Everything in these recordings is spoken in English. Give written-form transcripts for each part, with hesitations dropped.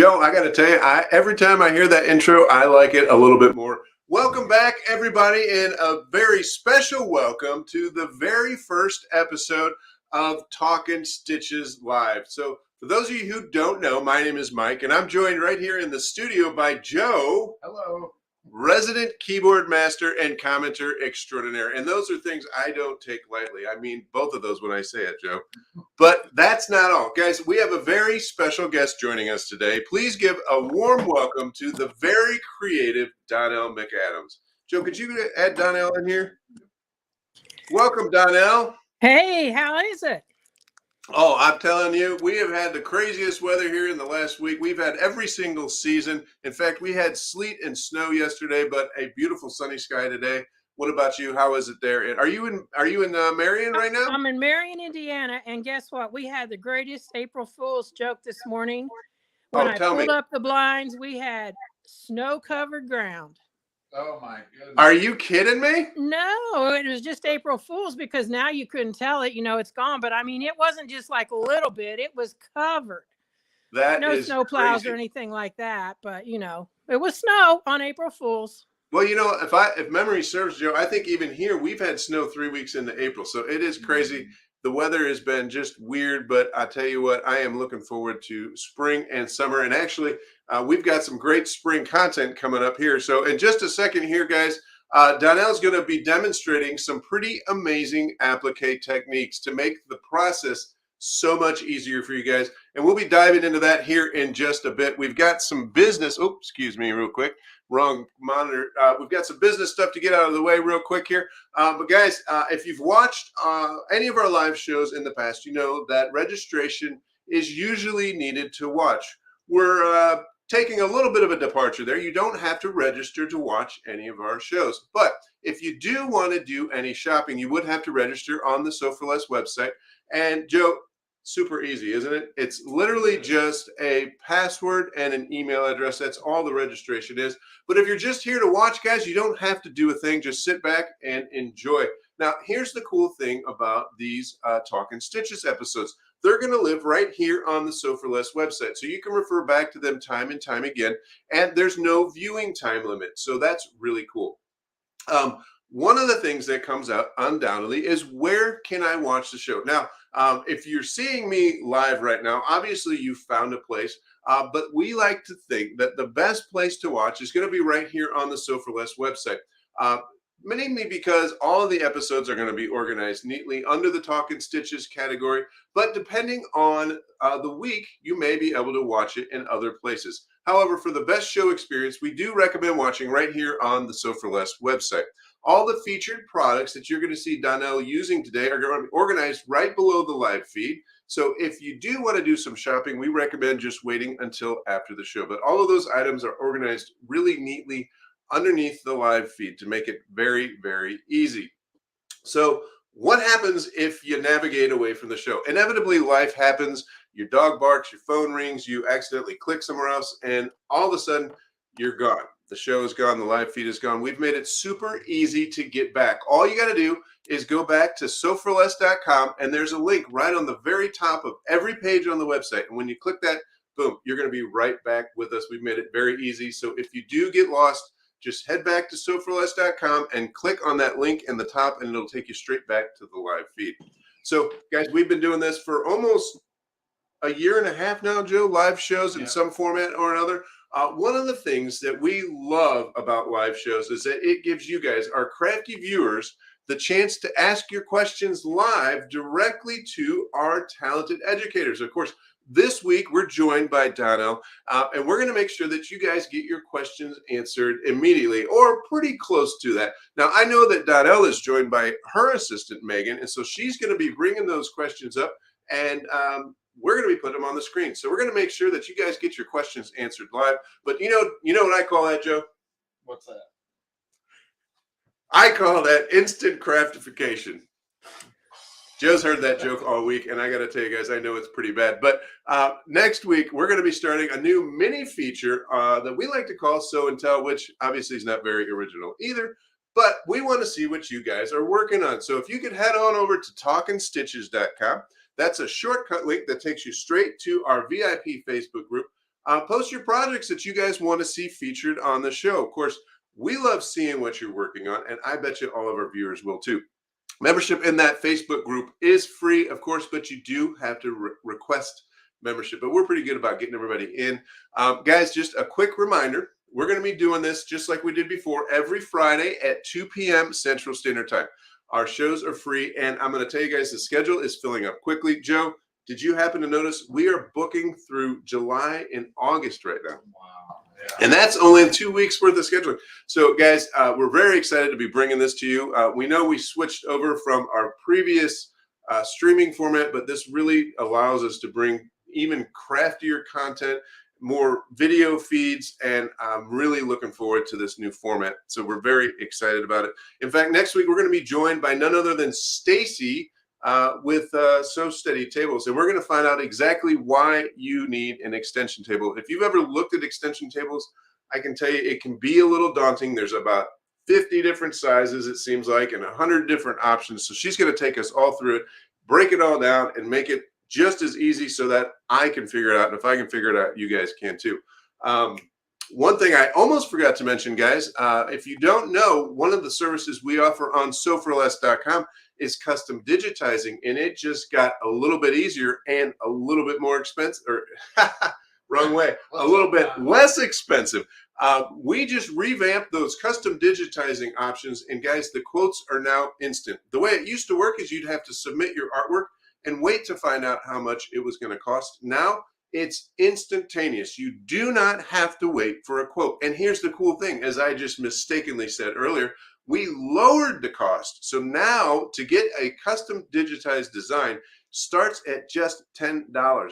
Joe, I got to tell you, every time I hear that intro, I like it a little bit more. Welcome back, everybody, and a very special welcome to the very first episode of Talkin' Stitches Live. So, for those of you who don't know, my name is Mike, and I'm joined right here in the studio by Joe. Hello. Resident keyboard master and commenter extraordinaire. And those are things I don't take lightly. I mean, both of those when I say it, Joe. But that's not all. Guys, we have a very special guest joining us today. Please give a warm welcome to the very creative Donelle McAdams. Joe, could you add Donelle in here? Welcome, Donelle. Hey, how is it? Oh, I'm telling you, we have had the craziest weather here in the last week. We've had every single season. In fact, we had sleet and snow yesterday, but a beautiful sunny sky today. What about you? How is it there? And are you in Marion right now? I'm in Marion, Indiana, and guess what? We had the greatest April Fool's joke this morning. When I pulled up the blinds, we had snow-covered ground. Oh my goodness. Are you kidding me? No, it was just April Fool's because now you couldn't tell it, it's gone. But I mean, it wasn't just like a little bit, it was covered. No snow plows or anything like that, but it was snow on April Fool's. Well, if memory serves, Joe, I think even here we've had snow 3 weeks into April. So it is crazy. The weather has been just weird, but I tell you what, I am looking forward to spring and summer. And actually, we've got some great spring content coming up here. So in just a second here, guys, Donelle's going to be demonstrating some pretty amazing applique techniques to make the process so much easier for you guys. And we'll be diving into that here in just a bit. We've got some business. Oh, excuse me real quick. Wrong monitor. We've got some business stuff to get out of the way real quick here. But guys, if you've watched any of our live shows in the past, you know that registration is usually needed to watch. We're taking a little bit of a departure there. You don't have to register to watch any of our shows. But if you do want to do any shopping, you would have to register on the So For Less website. And Joe, super easy, isn't it? It's literally just a password and an email address. That's all the registration is. But if you're just here to watch, guys, you don't have to do a thing. Just sit back and enjoy. Now, here's the cool thing about these Talkin' Stitches episodes. They're going to live right here on the So For Less website. So you can refer back to them time and time again. And there's no viewing time limit. So that's really cool. One of the things that comes out undoubtedly is where can I watch the show? Now, if you're seeing me live right now, obviously you found a place, but we like to think that the best place to watch is going to be right here on the So For Less website. Mainly because all of the episodes are going to be organized neatly under the Talkin' Stitches category, but depending on the week, you may be able to watch it in other places. However, for the best show experience, we do recommend watching right here on the So For Less website. All the featured products that you're going to see Donelle using today are going to be organized right below the live feed. So if you do want to do some shopping, we recommend just waiting until after the show. But all of those items are organized really neatly underneath the live feed to make it very, very easy. So what happens if you navigate away from the show? Inevitably, life happens. Your dog barks, your phone rings, you accidentally click somewhere else, and all of a sudden, you're gone. The show is gone. The live feed is gone. We've made it super easy to get back. All you got to do is go back to soforless.com, and there's a link right on the very top of every page on the website. And when you click that, boom, you're going to be right back with us. We've made it very easy. So if you do get lost, just head back to soforless.com and click on that link in the top, and it'll take you straight back to the live feed. So, guys, we've been doing this for almost a year and a half now, Joe, live shows in some format or another. One of the things that we love about live shows is that it gives you guys, our crafty viewers, the chance to ask your questions live directly to our talented educators. Of course, this week we're joined by Donelle, and we're going to make sure that you guys get your questions answered immediately or pretty close to that. Now, I know that Donelle is joined by her assistant, Megan, and so she's going to be bringing those questions up, and we're going to be putting them on the screen. So we're going to make sure that you guys get your questions answered live. But you know what I call that, Joe? What's that? I call that instant craftification. Joe's heard that joke all week, and I got to tell you guys, I know it's pretty bad. But next week, we're going to be starting a new mini feature that we like to call So and Tell, which obviously is not very original either. But we want to see what you guys are working on. So if you could head on over to talkinstitches.com. That's a shortcut link that takes you straight to our VIP Facebook group. Post your projects that you guys want to see featured on the show. Of course, we love seeing what you're working on, and I bet you all of our viewers will too. Membership in that Facebook group is free, of course, but you do have to request membership. But we're pretty good about getting everybody in. Guys, just a quick reminder, we're going to be doing this just like we did before every Friday at 2 p.m. Central Standard Time. Our shows are free, and I'm going to tell you guys the schedule is filling up quickly. Joe, did you happen to notice we are booking through July and August right now? Wow. Yeah. And that's only 2 weeks worth of scheduling. So, guys, we're very excited to be bringing this to you. We know we switched over from our previous streaming format, but this really allows us to bring even craftier content, more video feeds, and I'm really looking forward to this new format. So we're very excited about it. In fact, next week we're going to be joined by none other than Stacy with So Steady Tables, and we're going to find out exactly why you need an extension table. If you've ever looked at extension tables, I can tell you it can be a little daunting. There's about 50 different sizes, it seems like, and 100 different options. So she's going to take us all through it, break it all down, and make it just as easy so that I can figure it out. And if I can figure it out, you guys can too. One thing I almost forgot to mention, guys, if you don't know, one of the services we offer on SewForLess.com is custom digitizing, and it just got a little bit easier and a little bit more expensive, or wrong way, a little bit less expensive. We just revamped those custom digitizing options, and guys, the quotes are now instant. The way it used to work is you'd have to submit your artwork and wait to find out how much it was going to cost. Now it's instantaneous. You do not have to wait for a quote. And here's the cool thing, as I just mistakenly said earlier, we lowered the cost. So now to get a custom digitized design starts at just $10.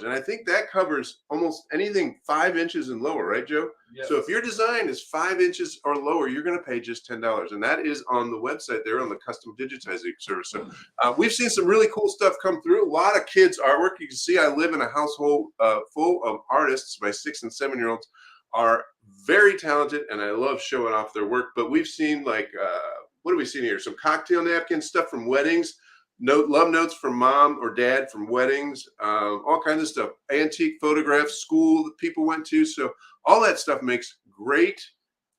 And I think that covers almost anything 5 inches and lower, right, Joe? Yes. So if your design is 5 inches or lower, you're going to pay just $10. And that is on the website there on the custom digitizing service. So we've seen some really cool stuff come through. A lot of kids' artwork. You can see I live in a household full of artists. My 6- and 7-year-olds are very talented, and I love showing off their work. But we've seen, like, what are we seeing here? Some cocktail napkins, stuff from weddings. Love notes from mom or dad from weddings, all kinds of stuff. Antique photographs, school that people went to. So all that stuff makes great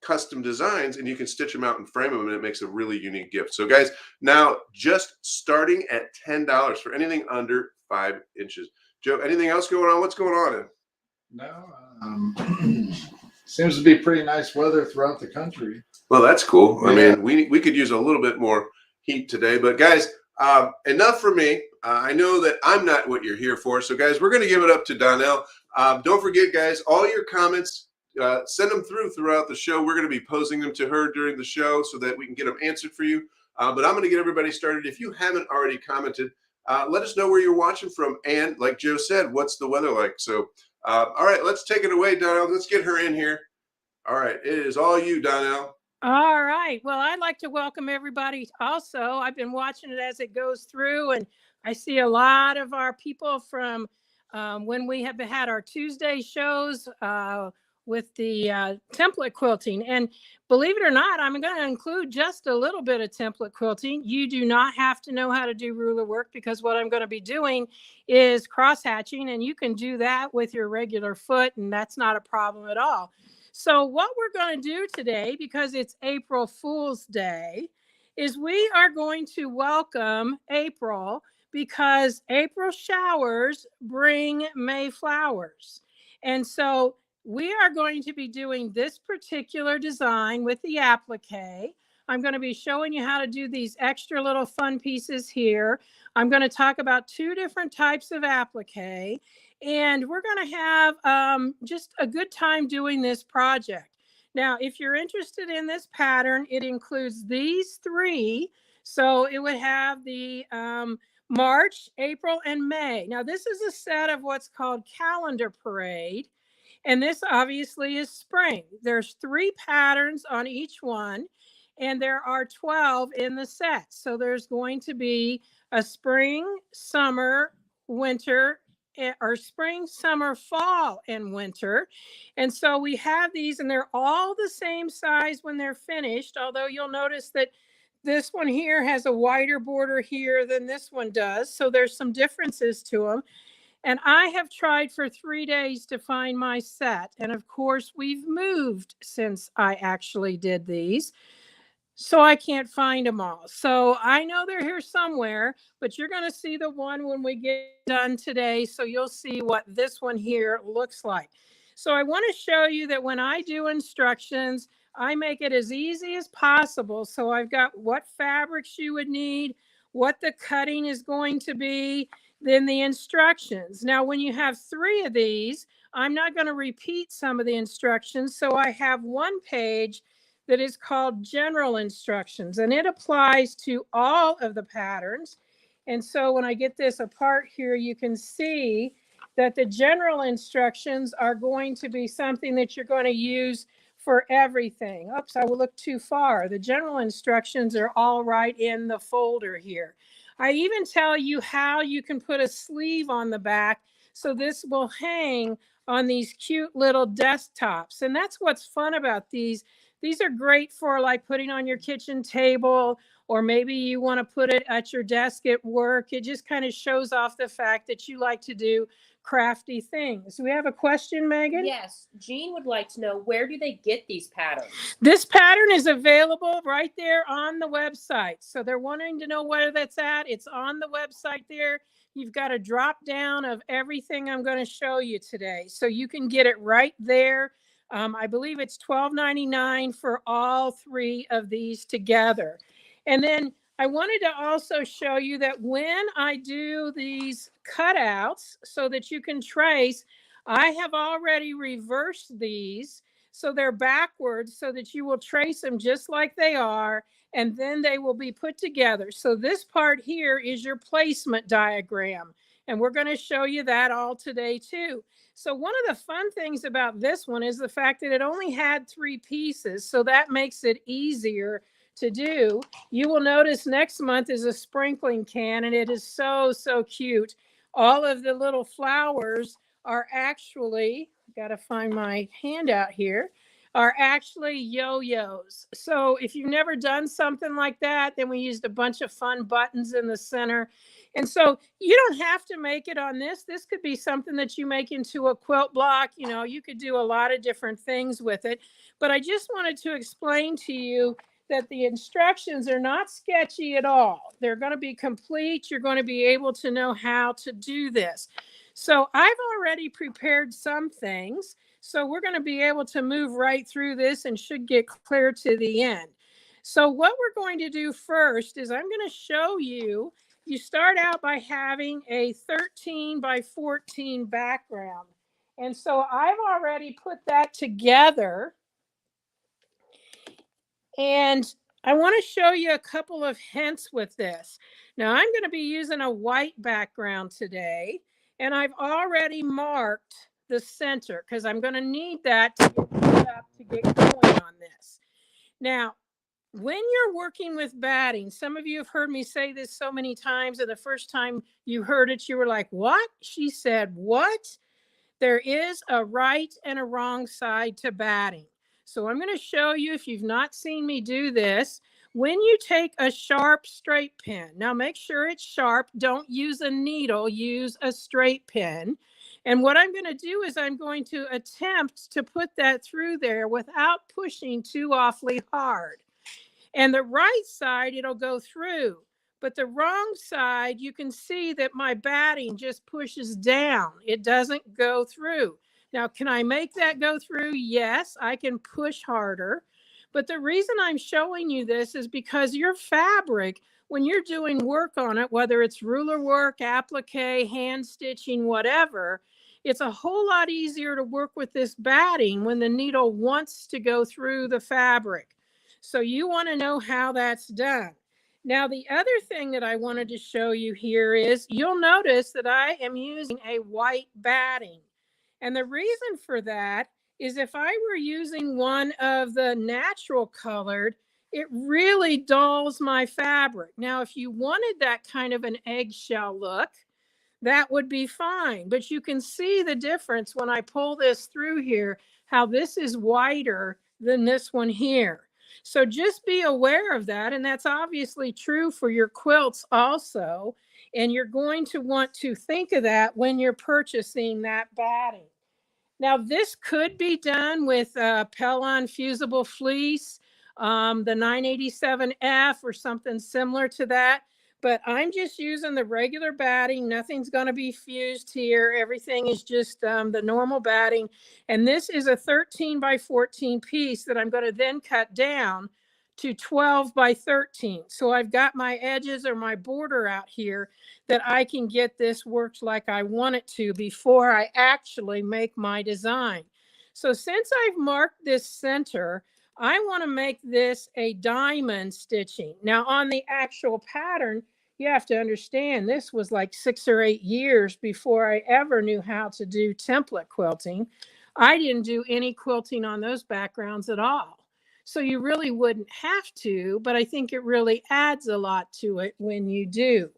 custom designs, and you can stitch them out and frame them, and it makes a really unique gift. So guys, now just starting at $10 for anything under 5 inches. Joe, anything else going on? What's going on? No, seems to be pretty nice weather throughout the country. Well, that's cool. Yeah. I mean, we could use a little bit more heat today, but guys, enough for me. I know that I'm not what you're here for. So guys, we're going to give it up to Donelle. Don't forget, guys, all your comments, send them throughout the show. We're going to be posing them to her during the show so that we can get them answered for you. But I'm going to get everybody started. If you haven't already commented, let us know where you're watching from. And like Joe said, what's the weather like? So, all right, let's take it away, Donelle. Let's get her in here. All right, it is all you, Donelle. All right. Well, I'd like to welcome everybody also. I've been watching it as it goes through, and I see a lot of our people from when we have had our Tuesday shows with the template quilting. And believe it or not, I'm going to include just a little bit of template quilting. You do not have to know how to do ruler work, because what I'm going to be doing is cross hatching, and you can do that with your regular foot, and that's not a problem at all. So what we're going to do today, because it's April Fool's Day, is we are going to welcome April, because April showers bring May flowers. And so we are going to be doing this particular design with the applique. I'm going to be showing you how to do these extra little fun pieces here. I'm going to talk about 2 different types of applique. And we're going to have just a good time doing this project. Now, if you're interested in this pattern, it includes these 3. So it would have the March, April, and May. Now, this is a set of what's called Calendar Parade. And this obviously is spring. There's 3 patterns on each one, and there are 12 in the set. So there's going to be a spring, summer, winter, or spring, summer, fall, and winter. And so we have these, and they're all the same size when they're finished, although you'll notice that this one here has a wider border here than this one does. So there's some differences to them. And I have tried for 3 days to find my set. And of course, we've moved since I actually did these. So I can't find them all. So I know they're here somewhere, but you're going to see the one when we get done today. So you'll see what this one here looks like. So I want to show you that when I do instructions, I make it as easy as possible. So I've got what fabrics you would need, what the cutting is going to be, then the instructions. Now, when you have 3 of these, I'm not going to repeat some of the instructions. So I have one page that is called general instructions, and it applies to all of the patterns. And so when I get this apart here, you can see that the general instructions are going to be something that you're going to use for everything. Oops, I will look too far. The general instructions are all right in the folder here. I even tell you how you can put a sleeve on the back, so this will hang on these cute little desktops. And that's what's fun about these. These are great for like putting on your kitchen table, or maybe you want to put it at your desk at work. It just kind of shows off the fact that you like to do crafty things. We have a question, Megan? Yes. Jean would like to know, where do they get these patterns? This pattern is available right there on the website. So they're wanting to know where that's at. It's on the website there. You've got a drop down of everything I'm going to show you today. So you can get it right there. I believe it's $12.99 for all 3 of these together. And then I wanted to also show you that when I do these cutouts so that you can trace, I have already reversed these so they're backwards so that you will trace them just like they are, and then they will be put together. So this part here is your placement diagram, and we're going to show you that all today too. So one of the fun things about this one is the fact that it only had 3 pieces, so that makes it easier to do. You will notice next month is a sprinkling can, and it is so, so cute. All of the little flowers are actually, got to find my handout here, are actually yo-yos. So if you've never done something like that, then we used a bunch of fun buttons in the center. And so you don't have to make it on this. This could be something that you make into a quilt block. You know, you could do a lot of different things with it. But I just wanted to explain to you that the instructions are not sketchy at all. They're going to be complete. You're going to be able to know how to do this. So I've already prepared some things. So we're going to be able to move right through this and should get clear to the end. So what we're going to do first is I'm going to show you, you start out by having a 13 by 14 background. And so I've already put that together. And I want to show you a couple of hints with this. Now I'm going to be using a white background today, and I've already marked the center because I'm going to need that to get set up to get going on this. Now, when you're working with batting, some of you have heard me say this so many times, and the first time you heard it, you were like, what? She said, what? There is a right and a wrong side to batting. So I'm going to show you, if you've not seen me do this, when you take a sharp straight pin, now make sure it's sharp. Don't use a needle, use a straight pin. And what I'm going to do is I'm going to attempt to put that through there without pushing too awfully hard. And the right side, it'll go through. But the wrong side, you can see that my batting just pushes down. It doesn't go through. Now, can I make that go through? Yes, I can push harder. But the reason I'm showing you this is because your fabric, when you're doing work on it, whether it's ruler work, applique, hand stitching, whatever, it's a whole lot easier to work with this batting when the needle wants to go through the fabric. So you want to know how that's done. Now, the other thing that I wanted to show you here is you'll notice that I am using a white batting. And the reason for that is if I were using one of the natural colored, it really dulls my fabric. Now, if you wanted that kind of an eggshell look, that would be fine. But you can see the difference when I pull this through here, how this is whiter than this one here. So just be aware of that. And that's obviously true for your quilts also. And you're going to want to think of that when you're purchasing that batting. Now, this could be done with Pellon fusible fleece, the 987F or something similar to that. But I'm just using the regular batting. Nothing's going to be fused here. Everything is just the normal batting. And this is a 13 by 14 piece that I'm going to then cut down to 12 by 13. So I've got my edges or my border out here that I can get this worked like I want it to before I actually make my design. So since I've marked this center, I want to make this a diamond stitching. Now on the actual pattern, you have to understand this was like 6 or 8 years before I ever knew how to do template quilting. I didn't do any quilting on those backgrounds at all. So you really wouldn't have to, but I think it really adds a lot to it when you do.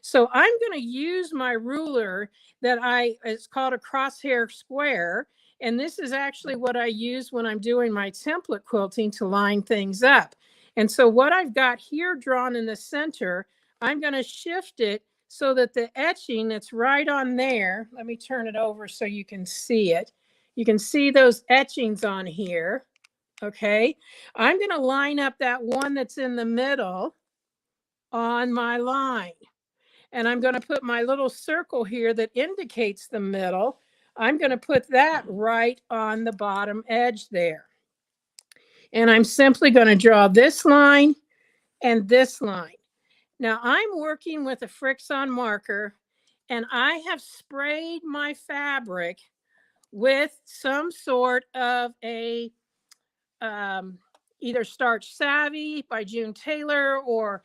So I'm going to use my ruler that it's called a crosshair square. And this is actually what I use when I'm doing my template quilting to line things up. And so what I've got here drawn in the center, I'm going to shift it so that the etching that's right on there, let me turn it over so you can see it. You can see those etchings on here. Okay, I'm going to line up that one that's in the middle on my line. And I'm going to put my little circle here that indicates the middle. I'm going to put that right on the bottom edge there. And I'm simply going to draw this line and this line. Now I'm working with a Frixon marker, and I have sprayed my fabric with some sort of a either Starch Savvy by June Taylor or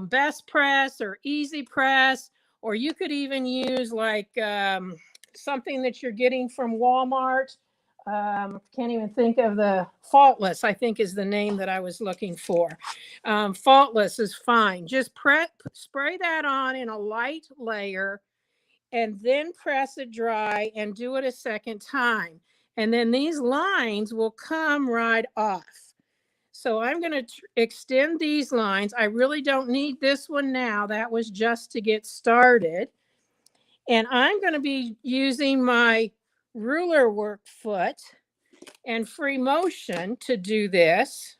Best Press or Easy Press, or you could even use like something that you're getting from Walmart. Can't even think of the Faultless, I think is the name that I was looking for. Faultless is fine. Just spray that on in a light layer and then press it dry and do it a second time. And then these lines will come right off. So I'm going to extend these lines. I really don't need this one now. That was just to get started. And I'm going to be using my ruler work foot and free motion to do this.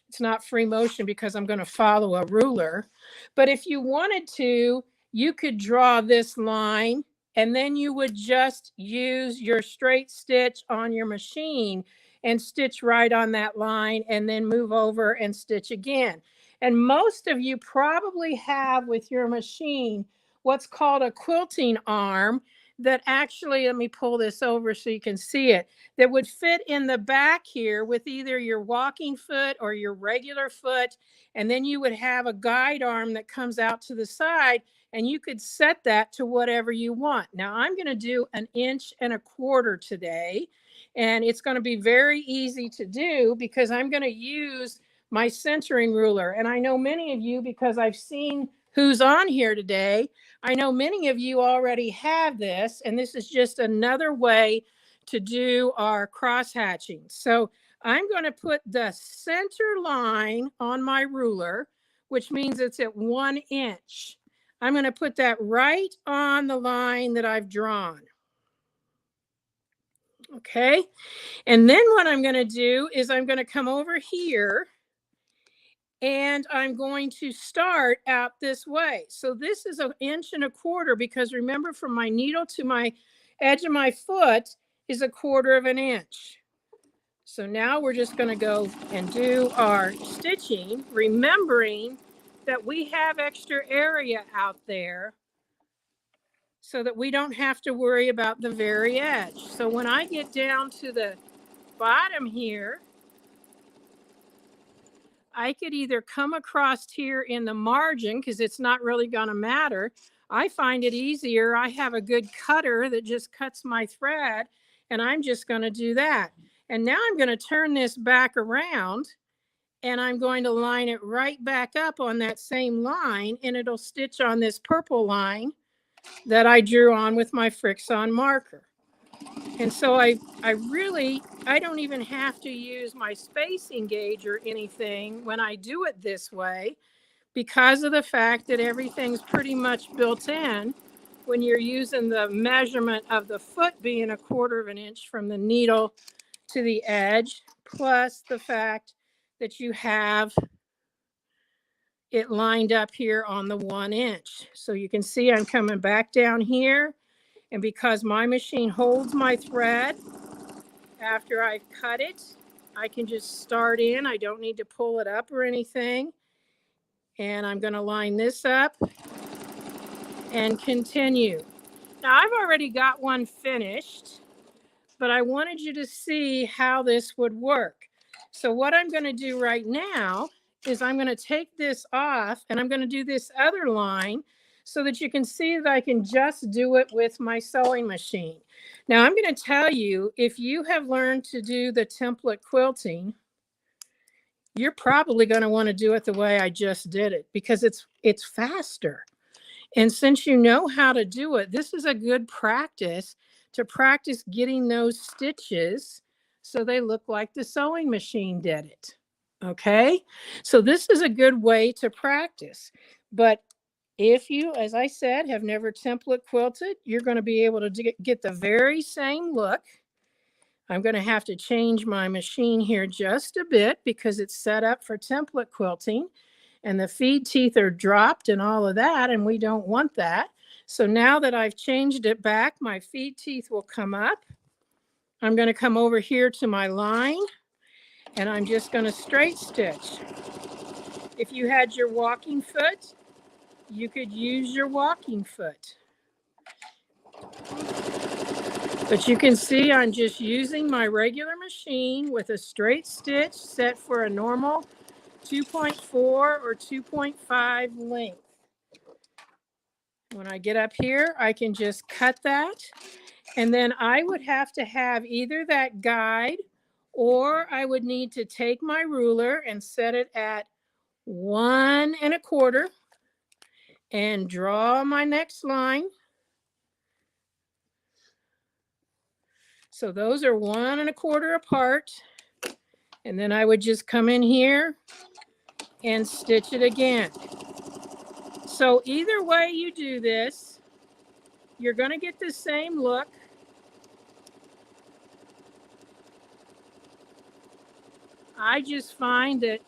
It's not free motion because I'm going to follow a ruler. But if you wanted to, you could draw this line, and then you would just use your straight stitch on your machine and stitch right on that line and then move over and stitch again. And most of you probably have with your machine what's called a quilting arm that actually, let me pull this over so you can see it, that would fit in the back here with either your walking foot or your regular foot. And then you would have a guide arm that comes out to the side, and you could set that to whatever you want. Now I'm going to do 1 1/4 inches today, and it's going to be very easy to do because I'm going to use my centering ruler. And I know many of you, because I've seen who's on here today, I know many of you already have this, and this is just another way to do our cross hatching. So I'm going to put the center line on my ruler, which means it's at 1 inch. I'm going to put that right on the line that I've drawn. Okay. And then what I'm going to do is I'm going to come over here and I'm going to start out this way. So this is 1 1/4 inches because remember, from my needle to my edge of my foot is 1/4 inch. So now we're just going to go and do our stitching, remembering that we have extra area out there so that we don't have to worry about the very edge. So when I get down to the bottom here, I could either come across here in the margin because it's not really going to matter. I find it easier. I have a good cutter that just cuts my thread, and I'm just going to do that. And now I'm going to turn this back around, and I'm going to line it right back up on that same line, and it'll stitch on this purple line that I drew on with my Frixon marker. And so I don't even have to use my spacing gauge or anything when I do it this way, because of the fact that everything's pretty much built in when you're using the measurement of the foot being 1/4 of an inch from the needle to the edge, plus the fact that you have it lined up here on the 1 inch. So you can see I'm coming back down here, and because my machine holds my thread after I've cut it, I can just start in. I don't need to pull it up or anything. And I'm going to line this up and continue. Now I've already got one finished, but I wanted you to see how this would work. So what I'm going to do right now is I'm going to take this off and I'm going to do this other line so that you can see that I can just do it with my sewing machine. Now I'm going to tell you, if you have learned to do the template quilting, you're probably going to want to do it the way I just did it because it's faster. And since you know how to do it, this is a good practice to practice getting those stitches so they look like the sewing machine did it. Okay, so this is a good way to practice. But if you, as I said, have never template quilted, you're going to be able to get the very same look. I'm going to have to change my machine here just a bit because it's set up for template quilting and the feed teeth are dropped and all of that, and we don't want that. So now that I've changed it back, my feed teeth will come up. I'm going to come over here to my line and I'm just going to straight stitch. If you had your walking foot, you could use your walking foot. But you can see I'm just using my regular machine with a straight stitch set for a normal 2.4 or 2.5 length. When I get up here, I can just cut that. And then I would have to have either that guide or I would need to take my ruler and set it at 1 1/4 and draw my next line. So those are 1 1/4 apart. And then I would just come in here and stitch it again. So either way you do this, you're going to get the same look. I just find that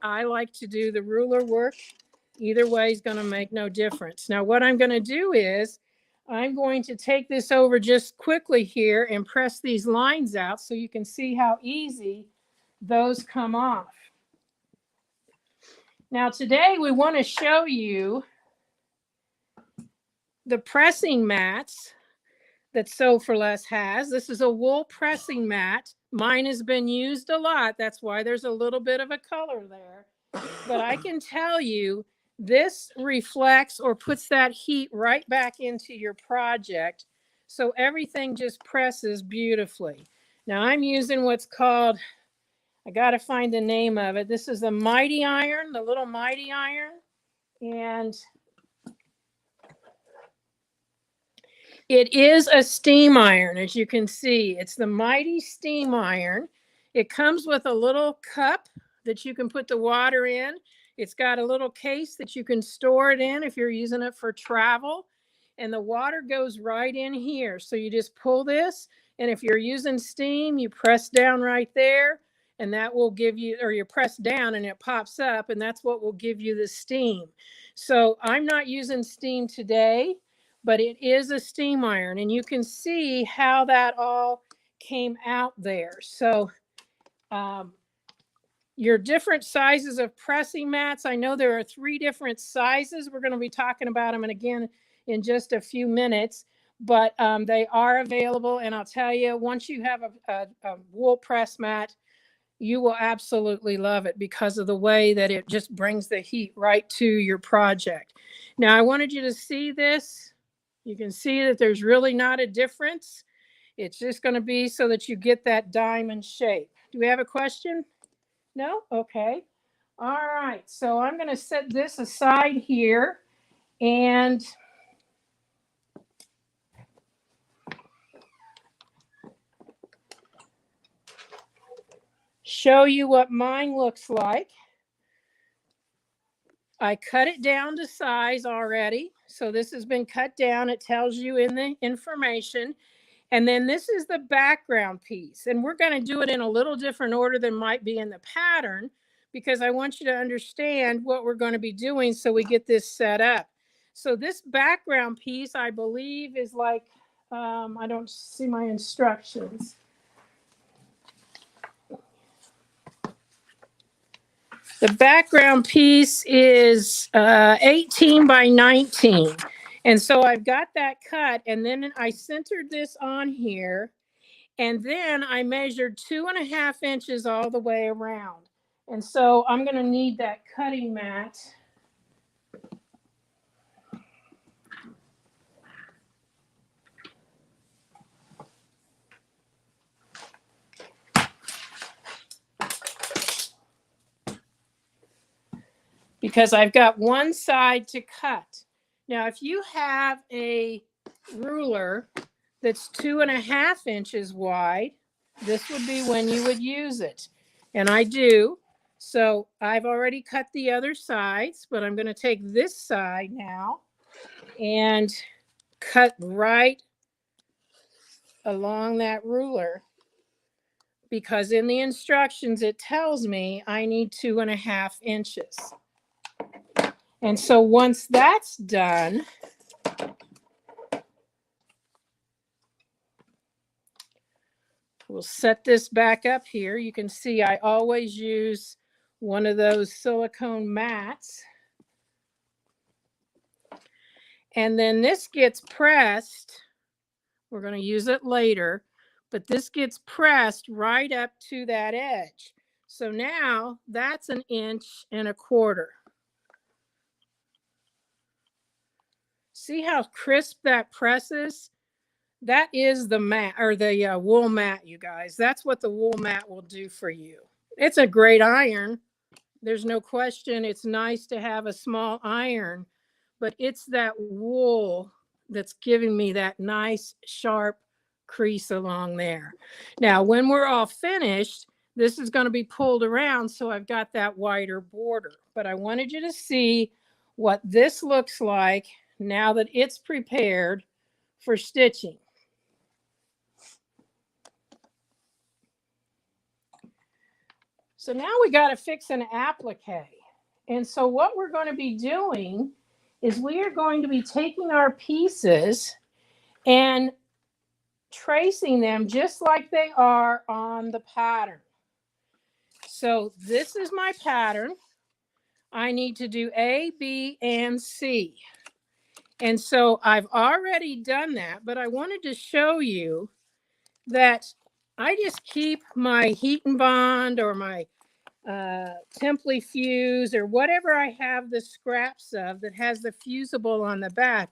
I like to do the ruler work. Either way is going to make no difference. Now what I'm going to do is I'm going to take this over just quickly here and press these lines out so you can see how easy those come off. Now today we want to show you the pressing mats that Sew for Less has. This is a wool pressing mat. Mine has been used a lot. That's why there's a little bit of a color there. But I can tell you this reflects or puts that heat right back into your project. So everything just presses beautifully. Now I'm using what's called, I got to find the name of it. This is a mighty iron, the little mighty iron. And it is a steam iron, as you can see. It's the mighty steam iron. It comes with a little cup that you can put the water in. It's got a little case that you can store it in if you're using it for travel. And the water goes right in here. So you just pull this, and if you're using steam, you press down right there, and that will give you, or you press down and it pops up, and that's what will give you the steam. So I'm not using steam today, but it is a steam iron, and you can see how that all came out there. So your different sizes of pressing mats, I know there are 3 different sizes. We're going to be talking about them and again in just a few minutes, but they are available. And I'll tell you, once you have a wool press mat, you will absolutely love it because of the way that it just brings the heat right to your project. Now, I wanted you to see this. You can see that there's really not a difference. It's just going to be so that you get that diamond shape. Do we have a question? No? Okay. All right. So I'm going to set this aside here and show you what mine looks like. I cut it down to size already. So this has been cut down. It tells you in the information. And then this is the background piece. And we're going to do it in a little different order than might be in the pattern, because I want you to understand what we're going to be doing so we get this set up. So this background piece, I believe, is like, I don't see my instructions. The background piece is 18 by 19. And so I've got that cut, and then I centered this on here, and then I measured 2.5 inches all the way around. And so I'm going to need that cutting mat. Because I've got one side to cut. Now, if you have a ruler that's 2.5 inches wide, this would be when you would use it. And I do. So I've already cut the other sides, but I'm going to take this side now and cut right along that ruler, because in the instructions it tells me I need 2.5 inches. And so once that's done, we'll set this back up here. You can see I always use one of those silicone mats. And then this gets pressed. We're going to use it later, but this gets pressed right up to that edge. So now that's 1.25 inches. See how crisp that presses? That is the mat, or the wool mat, you guys. That's what the wool mat will do for you. It's a great iron. There's no question. It's nice to have a small iron, but it's that wool that's giving me that nice sharp crease along there. Now, when we're all finished, this is going to be pulled around, so I've got that wider border. But I wanted you to see what this looks like now that it's prepared for stitching. So now we got to fix an applique. And so what we're going to be doing is we are going to be taking our pieces and tracing them just like they are on the pattern. So this is my pattern. I need to do A, B, and C. And so I've already done that, but I wanted to show you that I just keep my heat and bond or my Template fuse or whatever I have the scraps of that has the fusible on the back.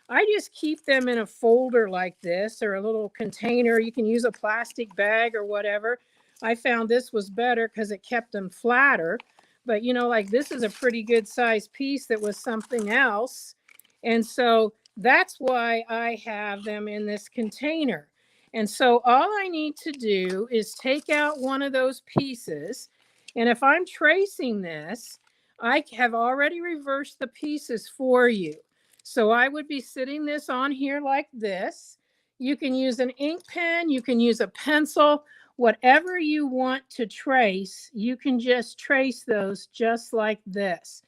I just keep them in a folder like this, or a little container. You can use a plastic bag or whatever. I found this was better because it kept them flatter. But you know, like this is a pretty good size piece that was something else. And so that's why I have them in this container. And so all I need to do is take out one of those pieces. And if I'm tracing this, I have already reversed the pieces for you. So I would be sitting this on here like this. You can use an ink pen, you can use a pencil, whatever you want to trace, you can just trace those just like this.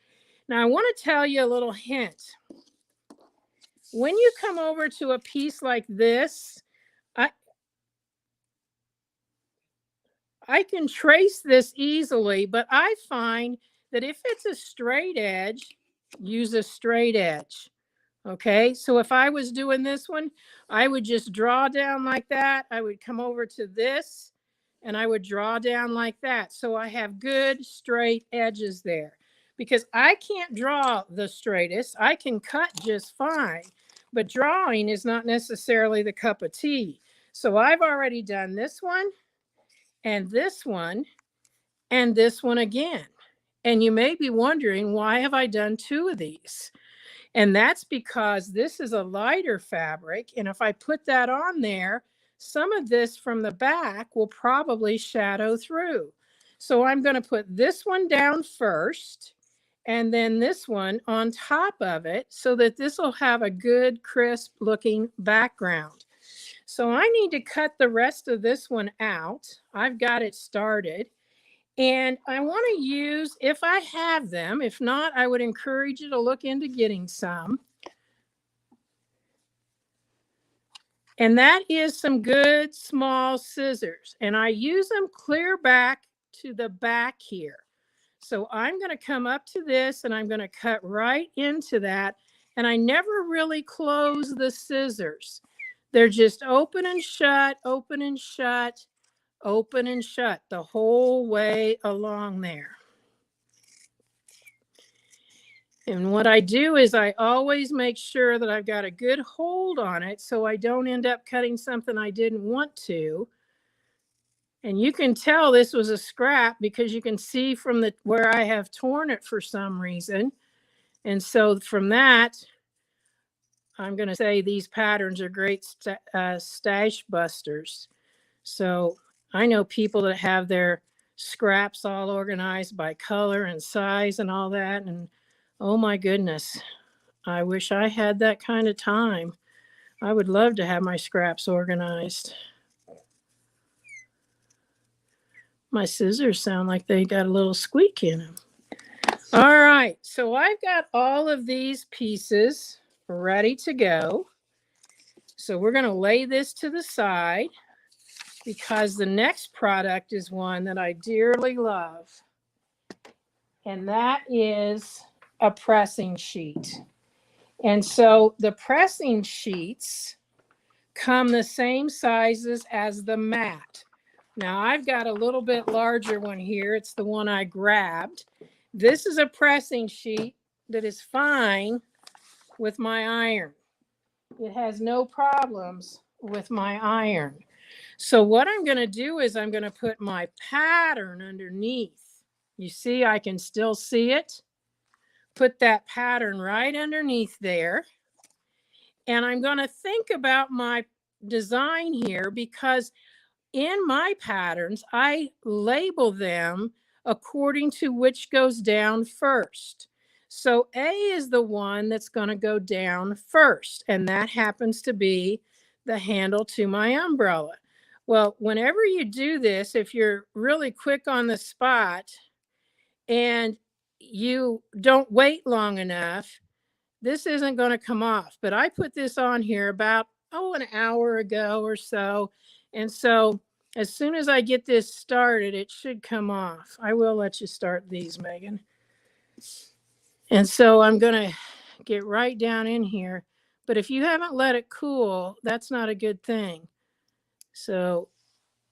Now I want to tell you a little hint. When you come over to a piece like this, I can trace this easily, but I find that if it's a straight edge, use a straight edge. Okay, so if I was doing this one, I would just draw down like that. I would come over to this and I would draw down like that. So I have good straight edges there, because I can't draw the straightest. I can cut just fine, but drawing is not necessarily the cup of tea. So I've already done this one and this one and this one again. And you may be wondering, why have I done two of these? And that's because this is a lighter fabric. And if I put that on there, some of this from the back will probably shadow through. So I'm going to put this one down first. and then this one on top of it so that this will have a good crisp looking background. So I need to cut the rest of this one out. I've got it started. And I want to use, if I have them, if not, I would encourage you to look into getting some. And that is some good small scissors. And I use them clear back to the back here. So I'm going to come up to this and I'm going to cut right into that. And I never really close the scissors. They're just open and shut, open and shut, open and shut the whole way along there. And what I do is I always make sure that I've got a good hold on it so I don't end up cutting something I didn't want to. And you can tell this was a scrap because you can see from the where I have torn it for some reason. And so from that, I'm going to say these patterns are great stash busters. So I know people that have their scraps all organized by color and size and all that. And oh my goodness, I wish I had that kind of time. I would love to have my scraps organized. My scissors sound like they got a little squeak in them. All right, so I've got all of these pieces ready to go. So we're going to lay this to the side because the next product is one that I dearly love. And that is a pressing sheet. And so the pressing sheets come the same sizes as the mat. Now I've got a little bit larger one here. It's the one I grabbed. This is a pressing sheet that is fine with my iron. It has no problems with my iron. So what I'm going to do is I'm going to put my pattern underneath. You see, I can still see it. Put that pattern right underneath there. And I'm going to think about my design here because in my patterns, I label them according to which goes down first. So A is the one that's going to go down first, and that happens to be the handle to my umbrella. Well, whenever you do this, if you're really quick on the spot and you don't wait long enough, this isn't going to come off. But I put this on here about, an hour ago or so. And so as soon as I get this started, it should come off. I will let you start these, Megan. And so I'm going to get right down in here. But if you haven't let it cool, that's not a good thing. So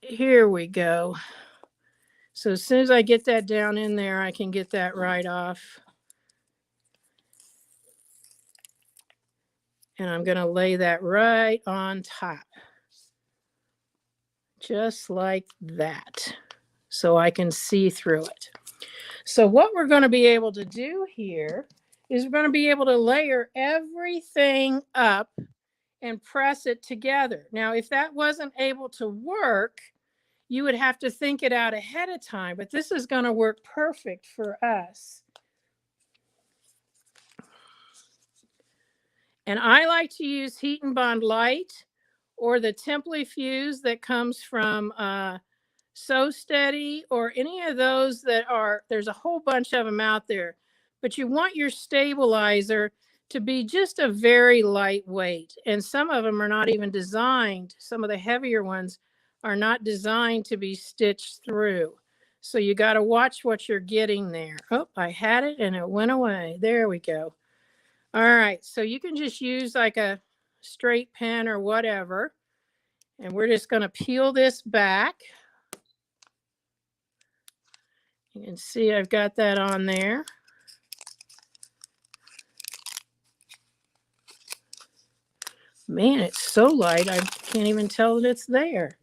here we go. So as soon as I get that down in there, I can get that right off. And I'm going to lay that right on top. Just like that. So I can see through it. So what we're going to be able to do here is we're going to be able to layer everything up and press it together. Now, if that wasn't able to work, you would have to think it out ahead of time, but this is going to work perfect for us. And I like to use Heat and Bond Light or the Template Fuse that comes from So Steady or any of those that are, there's a whole bunch of them out there, but you want your stabilizer to be just a very lightweight. And some of them are not even designed. Some of the heavier ones are not designed to be stitched through. So you got to watch what you're getting there. Oh, I had it and it went away. There we go. All right. So you can just use like a straight pen or whatever. And we're just going to peel this back. You can see I've got that on there. Man, it's so light, I can't even tell that it's there.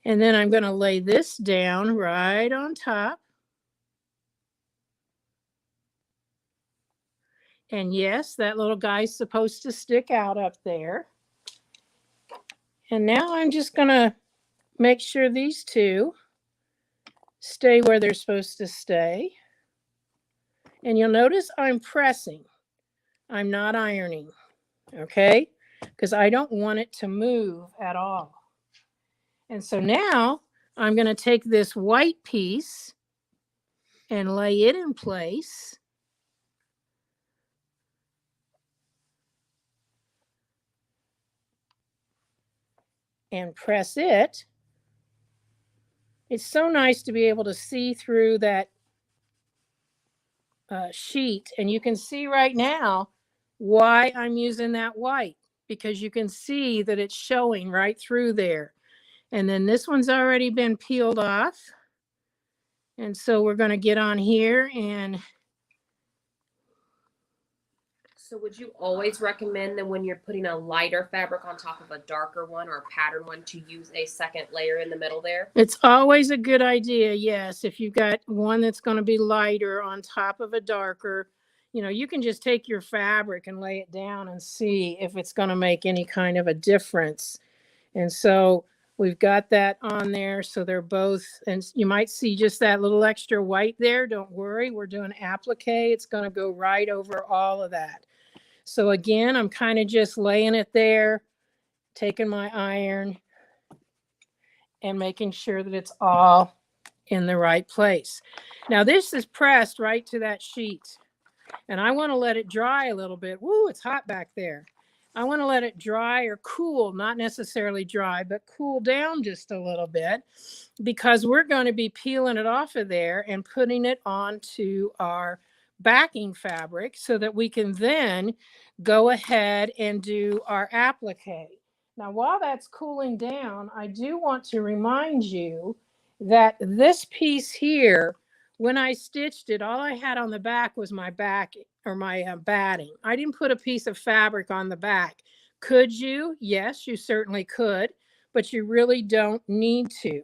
And then I'm going to lay this down right on top. And yes, that little guy's supposed to stick out up there. And now I'm just going to make sure these two stay where they're supposed to stay. And you'll notice I'm pressing. I'm not ironing, okay? Because I don't want it to move at all. And so now I'm going to take this white piece and lay it in place. And press it. It's so nice to be able to see through that sheet. And you can see right now why I'm using that white, because you can see that it's showing right through there. And then this one's already been peeled off. And so we're going to get on here and. So would you always recommend that when you're putting a lighter fabric on top of a darker one or a pattern one to use a second layer in the middle there? It's always a good idea, yes. If you've got one that's going to be lighter on top of a darker, you can just take your fabric and lay it down and see if it's going to make any kind of a difference. And so we've got that on there. So they're both, and you might see just that little extra white there. Don't worry, we're doing applique. It's going to go right over all of that. So again, I'm kind of just laying it there, taking my iron and making sure that it's all in the right place. Now this is pressed right to that sheet, and I want to let it dry a little bit. Woo, it's hot back there. I want to let it dry or cool, not necessarily dry, but cool down just a little bit, because we're going to be peeling it off of there and putting it onto our backing fabric so that we can then go ahead and do our applique. Now, while that's cooling down, I do want to remind you that this piece here, when I stitched it, all I had on the back was my back or my batting. I didn't put a piece of fabric on the back. Could you? Yes, you certainly could, but you really don't need to.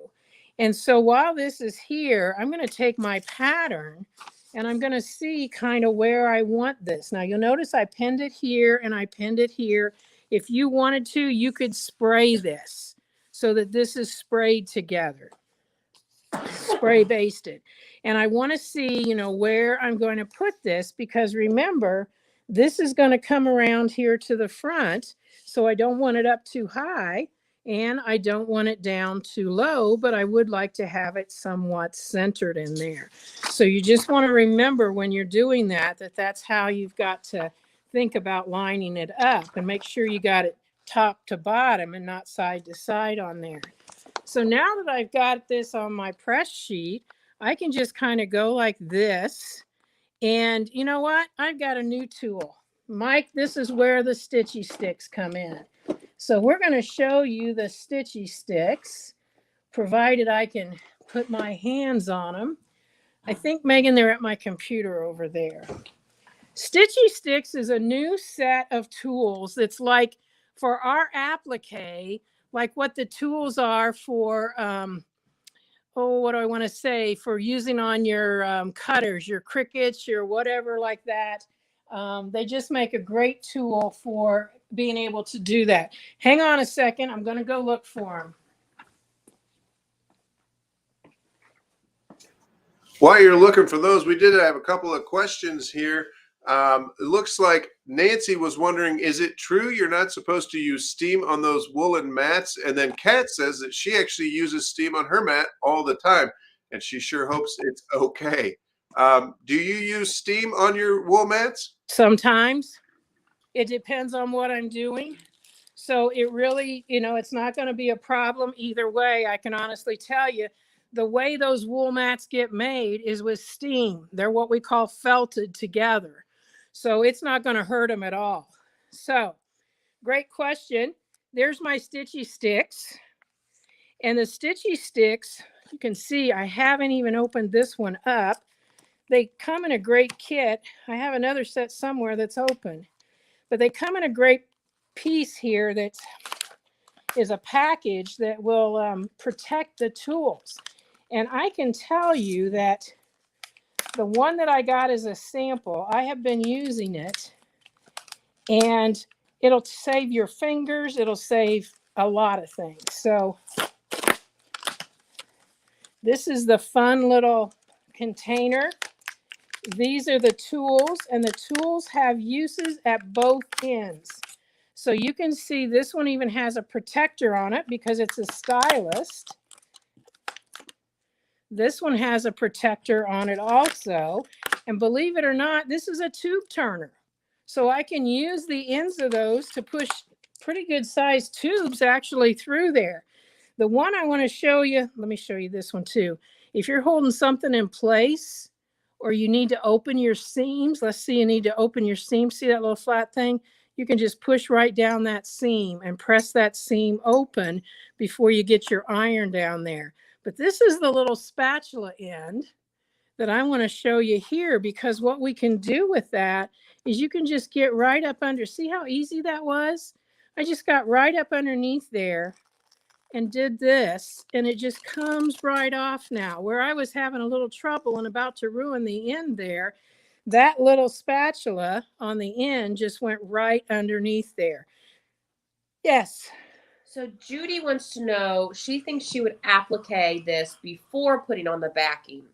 And so while this is here, I'm going to take my pattern and I'm going to see kind of where I want this. Now you'll notice I pinned it here and I pinned it here. If you wanted to, you could spray this so that this is sprayed together, spray basted. And I want to see, where I'm going to put this, because remember, this is going to come around here to the front. So I don't want it up too high and I don't want it down too low, but I would like to have it somewhat centered in there. So you just want to remember when you're doing that, that's how you've got to think about lining it up, and make sure you got it top to bottom and not side to side on there. So now that I've got this on my press sheet, I can just kind of go like this. And you know what? I've got a new tool. Mike, this is where the stitchy sticks come in. So we're going to show you the stitchy sticks, provided I can put my hands on them. I think, Megan, they're at my computer over there. Stitchy sticks is a new set of tools that's like for our applique, like what the tools are for, what do I want to say, for using on your cutters, your crickets, your whatever like that. They just make a great tool for being able to do that. Hang on a second. I'm going to go look for them. While you're looking for those, we did have a couple of questions here. It looks like Nancy was wondering, is it true you're not supposed to use steam on those woolen mats? And then Kat says that she actually uses steam on her mat all the time, and she sure hopes it's okay. Do you use steam on your wool mats? Sometimes. It depends on what I'm doing. So it really, it's not going to be a problem either way. I can honestly tell you, the way those wool mats get made is with steam. They're what we call felted together. So it's not going to hurt them at all. So great question. There's my stitchy sticks. And the stitchy sticks, you can see I haven't even opened this one up. They come in a great kit. I have another set somewhere that's open. But they come in a great piece here that is a package that will protect the tools. And I can tell you that the one that I got as a sample, I have been using it, and it'll save your fingers. It'll save a lot of things. So this is the fun little container. these are the tools, and the tools have uses at both ends. So you can see this one even has a protector on it because it's a stylus. This one has a protector on it also. And believe it or not, this is a tube turner. So I can use the ends of those to push pretty good sized tubes actually through there. The one I want to show you, let me show you this one too. If you're holding something in place or you need to open your seams, let's see, you need to open your seam. See that little flat thing? You can just push right down that seam and press that seam open before you get your iron down there. But this is the little spatula end that I want to show you here, because what we can do with that is you can just get right up under. See how easy that was? I just got right up underneath there and did this, and it just comes right off now. Where I was having a little trouble and about to ruin the end there, that little spatula on the end just went right underneath there. Yes. So Judy wants to know, she thinks she would applique this before putting on the backing.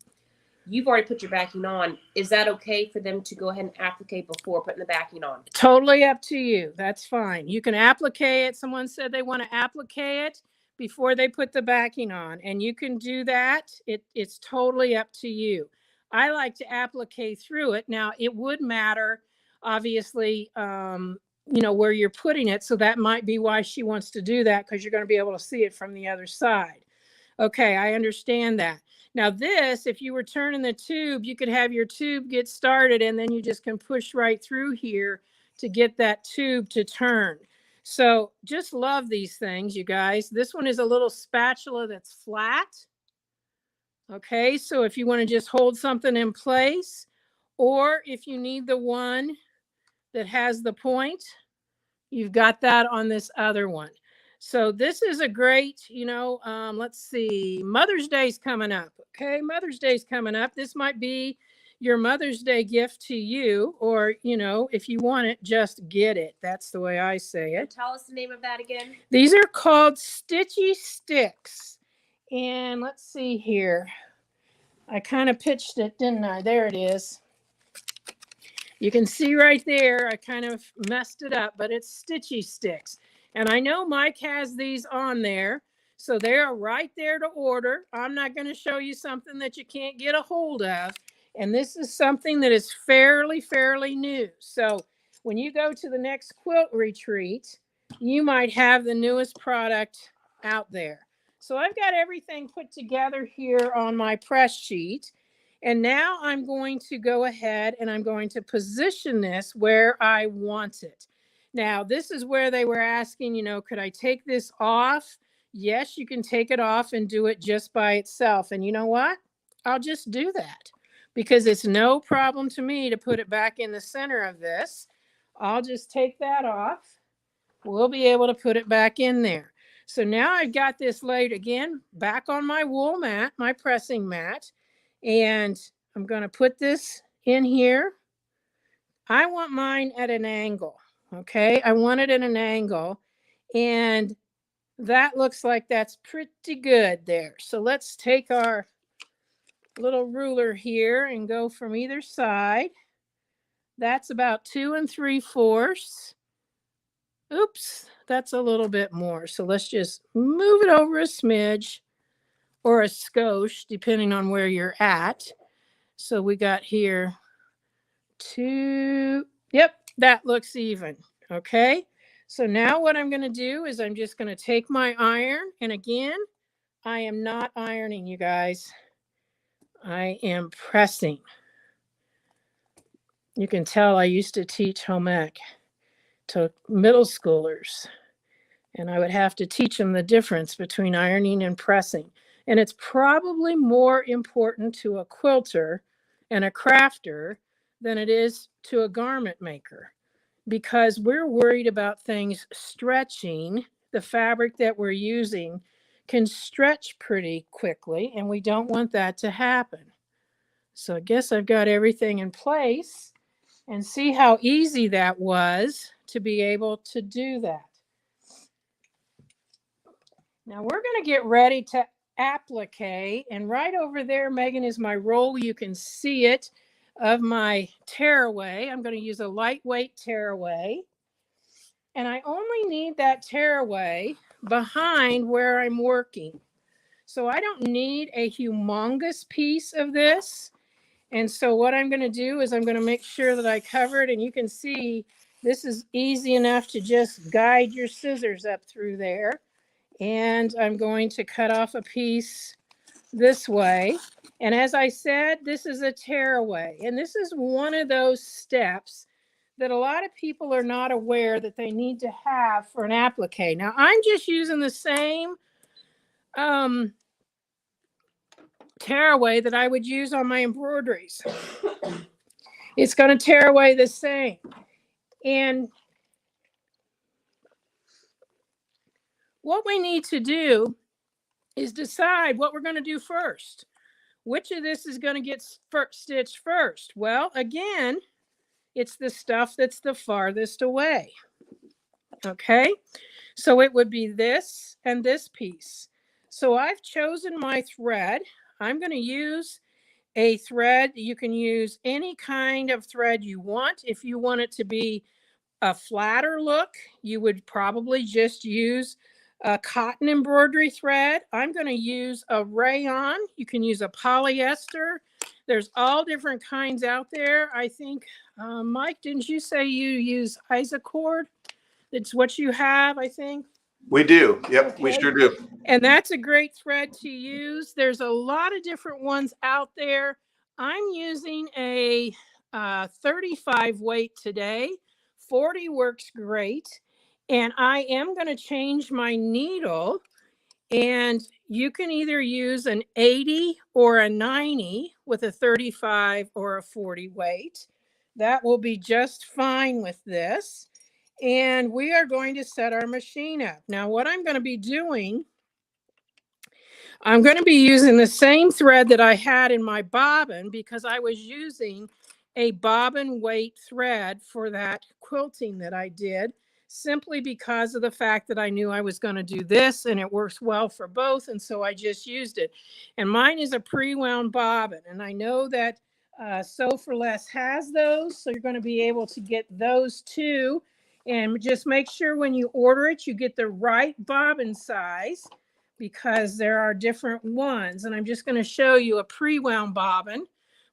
You've already put your backing on. Is that okay for them to go ahead and applique before putting the backing on? Totally up to you. That's fine. You can applique it. Someone said they want to applique it before they put the backing on, and you can do that. It's totally up to you. I like to applique through it. Now, it would matter, obviously, you know, where you're putting it. So that might be why she wants to do that, because you're going to be able to see it from the other side. Okay, I understand that. Now this, if you were turning the tube, you could have your tube get started, and then you just can push right through here to get that tube to turn. So just love these things, you guys. This one is a little spatula that's flat. Okay, so if you want to just hold something in place, or if you need the one that has the point, you've got that on this other one. So this is a great, you know, let's see, Mother's Day's coming up. Okay, Mother's Day's coming up. This might be your Mother's Day gift to you, or, you know, if you want it, just get it. That's the way I say it. Tell us the name of that again. These are called Stitchy Sticks. And let's see here. I kind of pitched it, didn't I? There it is. You can see right there, I kind of messed it up, but it's Stitchy Sticks. And I know Mike has these on there, so they're right there to order. I'm not going to show you something that you can't get a hold of. And this is something that is fairly new. So when you go to the next quilt retreat, you might have the newest product out there. So I've got everything put together here on my press sheet. And now I'm going to go ahead and I'm going to position this where I want it. Now, this is where they were asking, you know, could I take this off? Yes, you can take it off and do it just by itself. And you know what? I'll just do that, because it's no problem to me to put it back in the center of this. I'll just take that off. We'll be able to put it back in there. So now I've got this laid again back on my wool mat, my pressing mat. And I'm going to put this in here. I want mine at an angle. Okay, I want it at an angle, and that looks like that's pretty good there. So let's take our little ruler here and go from either side. That's about 2 3/4. Oops, that's a little bit more. So let's just move it over a smidge or a skosh, depending on where you're at. So we got here 2. Yep, that looks even. Okay, so now what I'm going to do is I'm just going to take my iron, and again, I am not ironing, you guys. I am pressing. You can tell I used to teach home ec to middle schoolers, and I would have to teach them the difference between ironing and pressing. And it's probably more important to a quilter and a crafter than it is to a garment maker, because we're worried about things stretching. The fabric that we're using can stretch pretty quickly, and we don't want that to happen. So I guess I've got everything in place, and see how easy that was to be able to do that. Now we're going to get ready to applique, and right over there, Megan, is my roll. You can see it. of my tearaway. I'm going to use a lightweight tearaway. And I only need that tearaway behind where I'm working. So I don't need a humongous piece of this. And so what I'm going to do is I'm going to make sure that I cover it. And you can see this is easy enough to just guide your scissors up through there. And I'm going to cut off a piece this way. And as I said, this is a tearaway. And this is one of those steps that a lot of people are not aware that they need to have for an applique. Now, I'm just using the same tearaway that I would use on my embroideries. It's going to tear away the same. And what we need to do is decide what we're going to do first. Which of this is going to get stitched first? Well, again, it's the stuff that's the farthest away. Okay, so it would be this and this piece. So I've chosen my thread. I'm going to use a thread. You can use any kind of thread you want. If you want it to be a flatter look, you would probably just use a cotton embroidery thread. I'm going to use a rayon. You can use a polyester. There's all different kinds out there. I think, Mike, didn't you say you use Isacord? That's what you have, I think. We do. Yep, okay. We sure do. And that's a great thread to use. There's a lot of different ones out there. I'm using a 35 weight today. 40 works great. And I am going to change my needle. And you can either use an 80 or a 90 with a 35 or a 40 weight. That will be just fine with this. And we are going to set our machine up. Now, what I'm going to be doing, I'm going to be using the same thread that I had in my bobbin because I was using a bobbin weight thread for that quilting that I did, simply because of the fact that I knew I was going to do this and it works well for both. And so I just used it. And mine is a pre-wound bobbin. And I know that Sew for Less has those. So you're going to be able to get those too. And just make sure when you order it, you get the right bobbin size because there are different ones. And I'm just going to show you a pre-wound bobbin.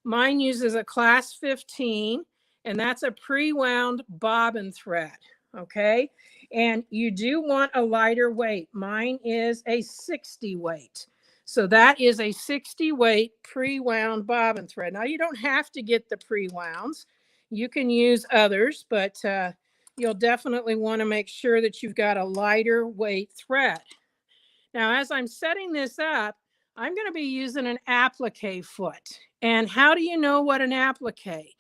Mine uses a class 15, and that's a pre-wound bobbin thread. Okay. And you do want a lighter weight. Mine is a 60 weight. So that is a 60 weight pre-wound bobbin thread. Now you don't have to get the pre-wounds. You can use others, but you'll definitely want to make sure that you've got a lighter weight thread. Now, as I'm setting this up, I'm going to be using an applique foot. And how do you know what an applique?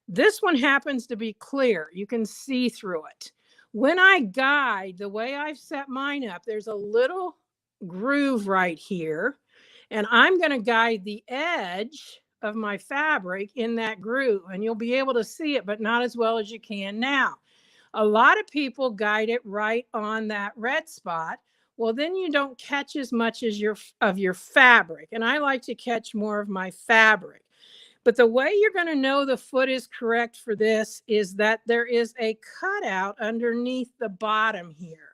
This one happens to be clear. You can see through it. When I guide, the way I've set mine up, there's a little groove right here. And I'm going to guide the edge of my fabric in that groove. And you'll be able to see it, but not as well as you can now. A lot of people guide it right on that red spot. Well, then you don't catch as much as of your fabric. And I like to catch more of my fabric. But the way you're going to know the foot is correct for this is that there is a cutout underneath the bottom here.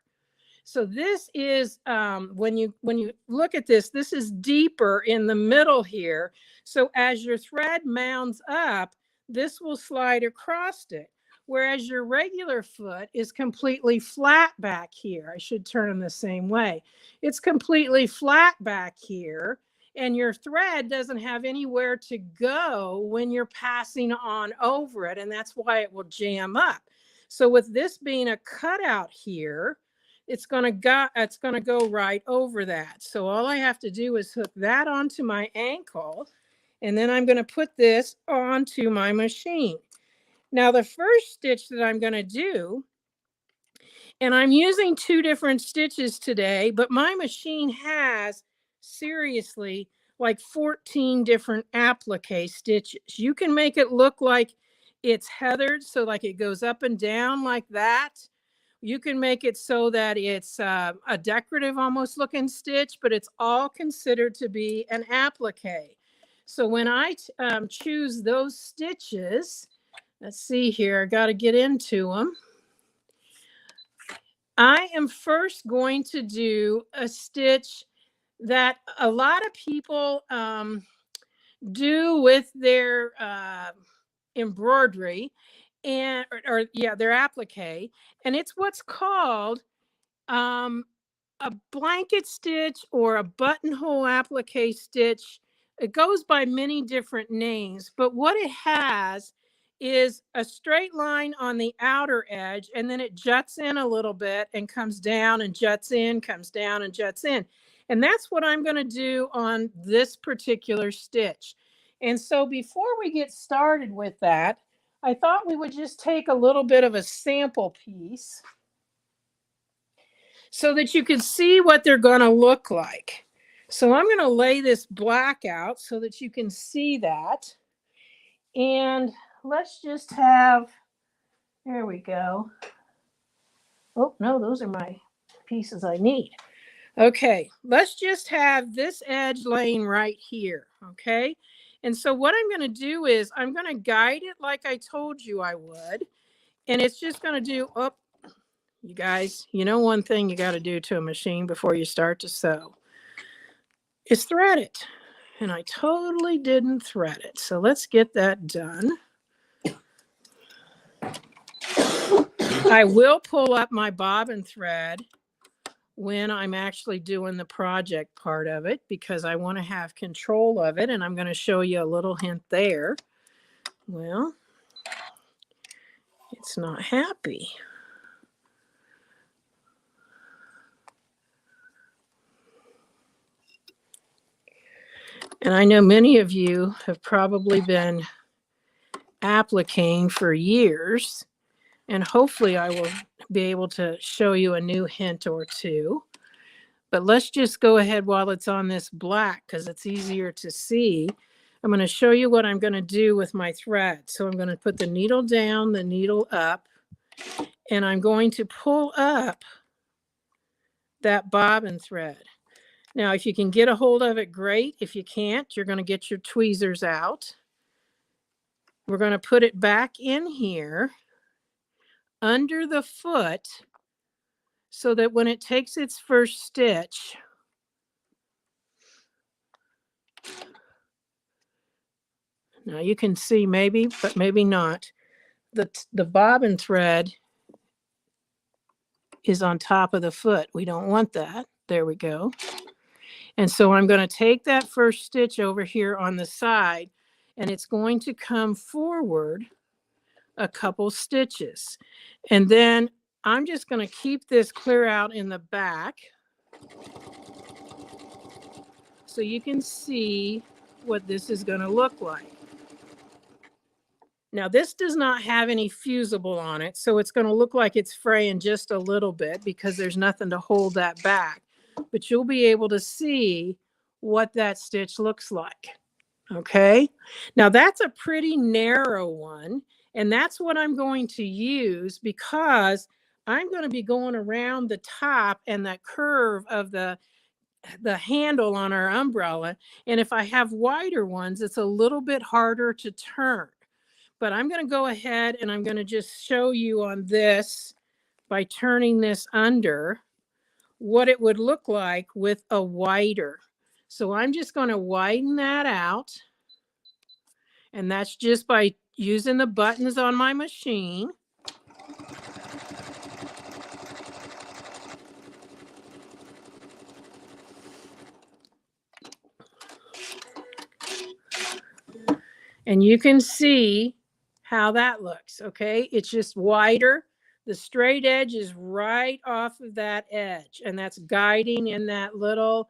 So this is, when you look at this, this is deeper in the middle here. So as your thread mounds up, this will slide across it. Whereas your regular foot is completely flat back here. I should turn them the same way. It's completely flat back here. And your thread doesn't have anywhere to go when you're passing on over it. And that's why it will jam up. So with this being a cutout here, it's going to go right over that. So all I have to do is hook that onto my ankle. And then I'm going to put this onto my machine. Now, the first stitch that I'm going to do, and I'm using 2 different stitches today, but my machine has seriously like 14 different applique stitches. You can make it look like it's heathered, so like it goes up and down like that. You can make it so that it's a decorative almost looking stitch, but it's all considered to be an applique. So when I choose those stitches, let's see here, I got to get into them. I am first going to do a stitch that a lot of people do with their embroidery and or their applique, and it's what's called a blanket stitch or a buttonhole applique stitch. It goes by many different names, but what it has is a straight line on the outer edge, and then it juts in a little bit and comes down and juts in, comes down and juts in. And that's what I'm going to do on this particular stitch. And so before we get started with that, I thought we would just take a little bit of a sample piece so that you can see what they're going to look like. So I'm going to lay this black out so that you can see that. And let's just have, there we go. Oh, no, those are my pieces I need. Okay, let's just have this edge laying right here, okay? And so what I'm going to do is I'm going to guide it like I told you I would. And it's just going to do, oh, you guys, you know one thing you got to do to a machine before you start to sew is thread it. And I totally didn't thread it. So let's get that done. I will pull up my bobbin thread when I'm actually doing the project part of it because I want to have control of it, and I'm going to show you a little hint there. Well, it's not happy. And I know many of you have probably been appliquing for years, and hopefully I will be able to show you a new hint or two. But let's just go ahead while it's on this black because it's easier to see. I'm going to show you what I'm going to do with my thread. So I'm going to put the needle down, the needle up, and I'm going to pull up that bobbin thread. Now, if you can get a hold of it, great. If you can't, you're going to get your tweezers out. We're going to put it back in here under the foot so that when it takes its first stitch, now you can see maybe, but maybe not, the bobbin thread is on top of the foot. We don't want that. There we go. And so I'm going to take that first stitch over here on the side, and it's going to come forward a couple stitches. And then I'm just going to keep this clear out in the back so you can see what this is going to look like. Now, this does not have any fusible on it, so it's going to look like it's fraying just a little bit because there's nothing to hold that back. But you'll be able to see what that stitch looks like. Okay, now that's a pretty narrow one, and that's what I'm going to use because I'm going to be going around the top and that curve of the handle on our umbrella. And if I have wider ones, it's a little bit harder to turn. But I'm going to go ahead and I'm going to just show you on this by turning this under what it would look like with a wider. So I'm just going to widen that out. And that's just by using the buttons on my machine. And you can see how that looks, okay? It's just wider. The straight edge is right off of that edge, and that's guiding in that little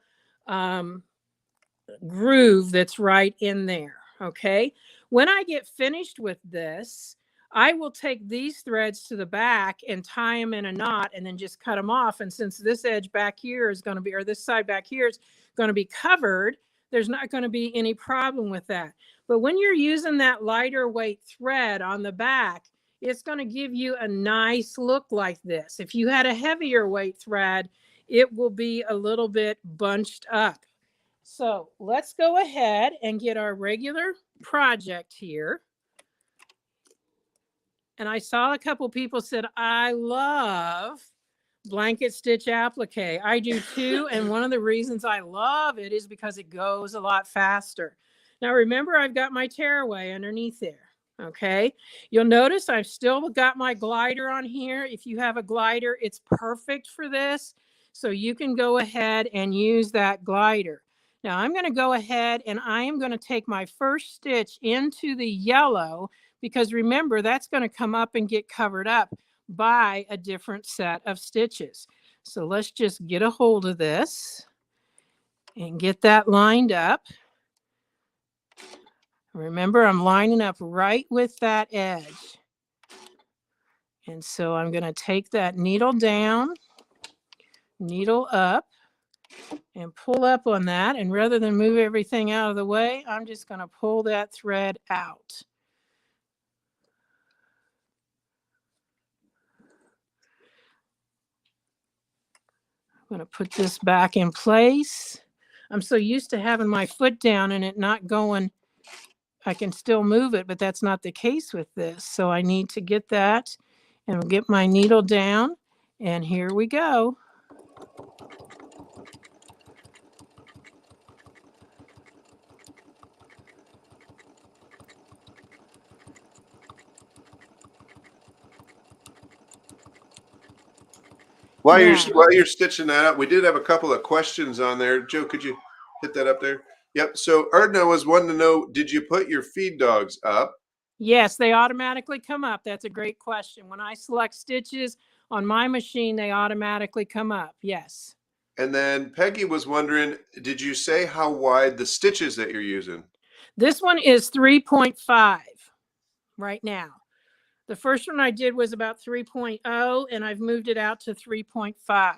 groove that's right in there, okay? When I get finished with this, I will take these threads to the back and tie them in a knot and then just cut them off. And since this edge back here is going to be, or this side back here is going to be covered, there's not going to be any problem with that. But when you're using that lighter weight thread on the back, it's going to give you a nice look like this. If you had a heavier weight thread, it will be a little bit bunched up. So let's go ahead and get our regular project here. And I saw a couple people said, I love blanket stitch applique. I do too. And one of the reasons I love it is because it goes a lot faster. Now, remember, I've got my tearaway underneath there. Okay. You'll notice I've still got my glider on here. If you have a glider, it's perfect for this. So you can go ahead and use that glider. Now I'm going to go ahead and I am going to take my first stitch into the yellow, because remember, that's going to come up and get covered up by a different set of stitches. So let's just get a hold of this and get that lined up. Remember, I'm lining up right with that edge. And so I'm going to take that needle down, needle up, and pull up on that. And rather than move everything out of the way, I'm just going to pull that thread out. I'm going to put this back in place. I'm so used to having my foot down and it not going. I can still move it, but that's not the case with this. So I need to get that and get my needle down. And here we go. While you're stitching that up, we did have a couple of questions on there. Joe, could you hit that up there? Yep. So Erdna was wanting to know, did you put your feed dogs up? Yes, they automatically come up. That's a great question. When I select stitches on my machine, they automatically come up. Yes. And then Peggy was wondering, did you say how wide the stitches that you're using? This one is 3.5 right now. The first one I did was about 3.0, and I've moved it out to 3.5.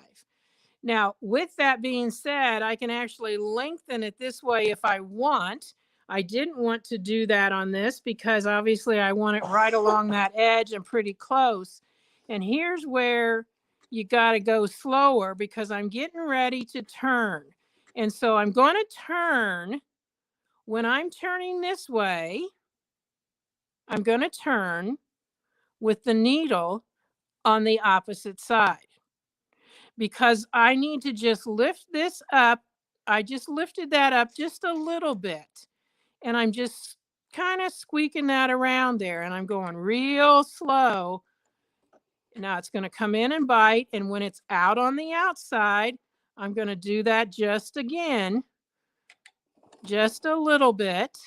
Now, with that being said, I can actually lengthen it this way if I want. I didn't want to do that on this because obviously I want it right along that edge and pretty close. And here's where you got to go slower because I'm getting ready to turn. And so I'm going to turn. When I'm turning this way, I'm going to turn with the needle on the opposite side, because I need to just lift this up. I just lifted that up just a little bit, and I'm just kind of squeaking that around there, and I'm going real slow. Now it's going to come in and bite, and when it's out on the outside, I'm going to do that just again, just a little bit,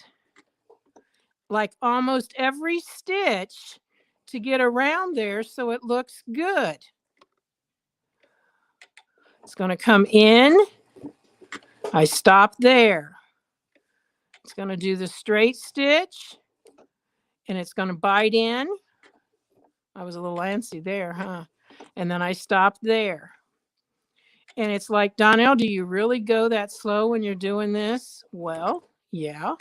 like almost every stitch, to get around there so it looks good. It's going to come in. I stop there. It's going to do the straight stitch, and it's going to bite in. I was a little antsy there, huh? And then I stop there. And it's like, Donelle, do you really go that slow when you're doing this? Well, yeah.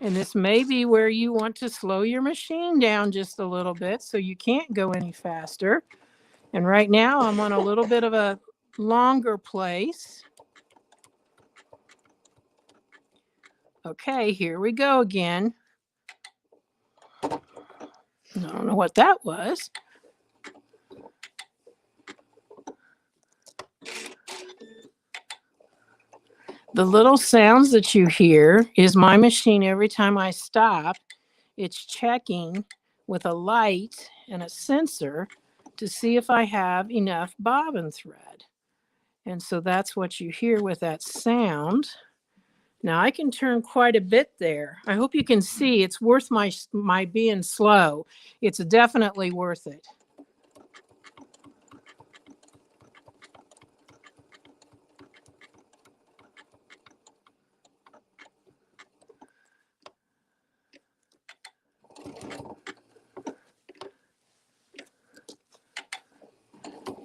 And this may be where you want to slow your machine down just a little bit so you can't go any faster. And right now I'm on a little bit of a longer place. Okay, here we go again. I don't know what that was. The little sounds that you hear is my machine. Every time I stop, it's checking with a light and a sensor to see if I have enough bobbin thread. And so that's what you hear with that sound. Now I can turn quite a bit there. I hope you can see it's worth my being slow. It's definitely worth it.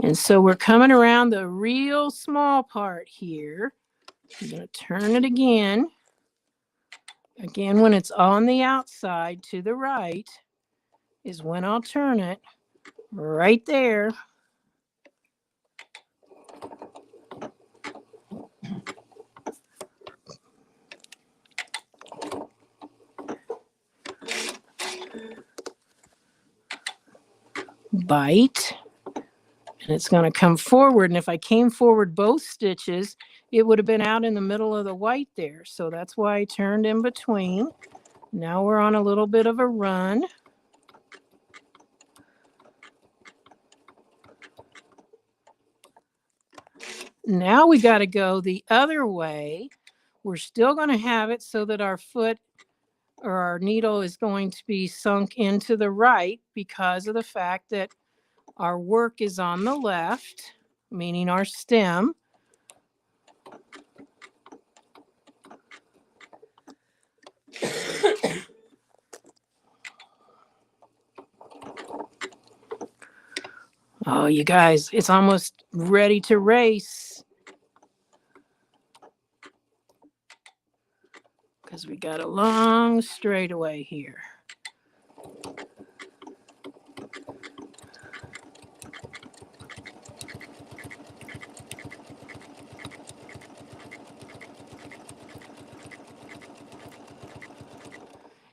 And so we're coming around the real small part here. I'm going to turn it again. Again, when it's on the outside to the right is when I'll turn it right there. bite, and it's going to come forward. And if I came forward both stitches, it would have been out in the middle of the white there. So that's why I turned in between. Now we're on a little bit of a run. Now we got to go the other way. We're still going to have it so that our foot or our needle is going to be sunk into the right because of the fact that our work is on the left, meaning our stem. Oh, you guys, it's almost ready to race. Because we got a long straightaway here.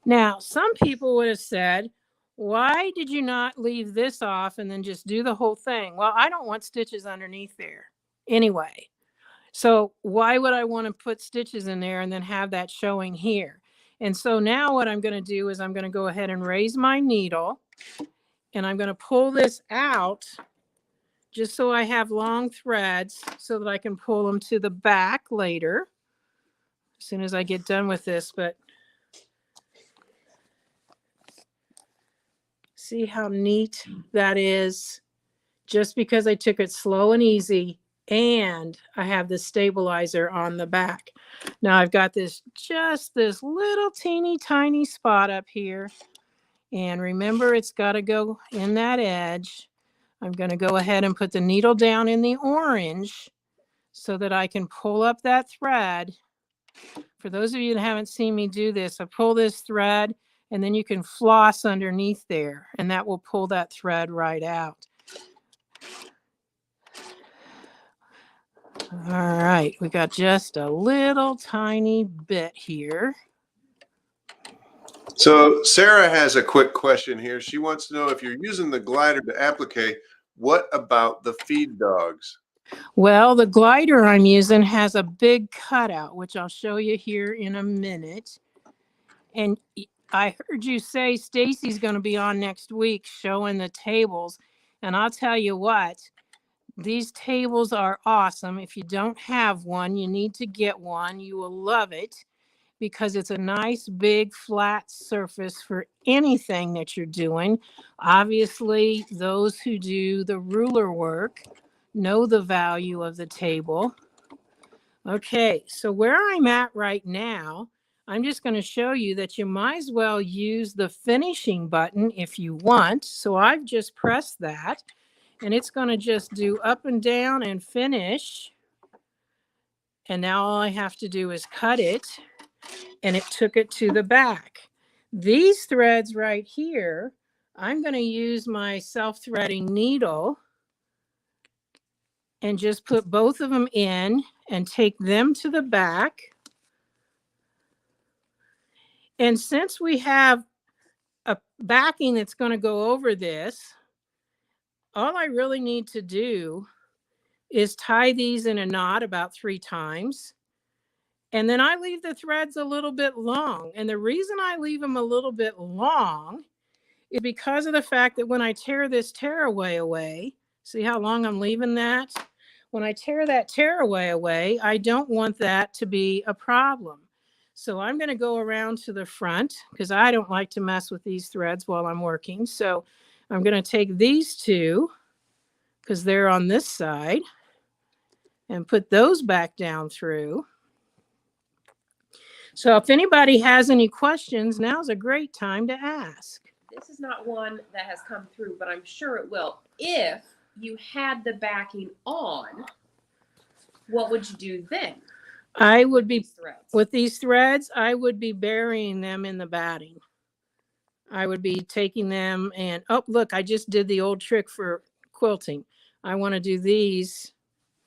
Now, some people would have said, why did you not leave this off and then just do the whole thing? Well, I don't want stitches underneath there anyway. So why would I want to put stitches in there and then have that showing here? And so now what I'm going to do is I'm going to go ahead and raise my needle, and I'm going to pull this out just so I have long threads so that I can pull them to the back later as soon as I get done with this. But see how neat that is? Just because I took it slow and easy, and I have the stabilizer on the back. Now I've got just this little teeny tiny spot up here. And remember, it's got to go in that edge. I'm going to go ahead and put the needle down in the orange so that I can pull up that thread. For those of you that haven't seen me do this, I pull this thread and then you can floss underneath there, and that will pull that thread right out. All right, we got just a little tiny bit here. So Sarah has a quick question here. She wants to know, if you're using the glider to applique, what about the feed dogs? Well, the glider I'm using has a big cutout, which I'll show you here in a minute. And I heard you say Stacy's going to be on next week showing the tables. And I'll tell you what, these tables are awesome. If you don't have one, you need to get one. You will love it because it's a nice, big, flat surface for anything that you're doing. Obviously, those who do the ruler work know the value of the table. Okay, so where I'm at right now, I'm just going to show you that you might as well use the finishing button if you want. So I've just pressed that, and it's going to just do up and down and finish. And now all I have to do is cut it, and it took it to the back. These threads right here, I'm going to use my self-threading needle and just put both of them in and take them to the back. And since we have a backing that's going to go over this, all I really need to do is tie these in a knot about 3 times. And then I leave the threads a little bit long. And the reason I leave them a little bit long is because of the fact that when I tear this tearaway away, see how long I'm leaving that? When I tear that tearaway away, I don't want that to be a problem. So I'm going to go around to the front because I don't like to mess with these threads while I'm working. So I'm going to take these two because they're on this side and put those back down through. So if anybody has any questions, now's a great time to ask. This is not one that has come through, but I'm sure it will. If you had the backing on, what would you do then? I would be, threads? with these threads, I would be burying them in the batting. I would be taking them and, oh, look, I just did the old trick for quilting. I want to do these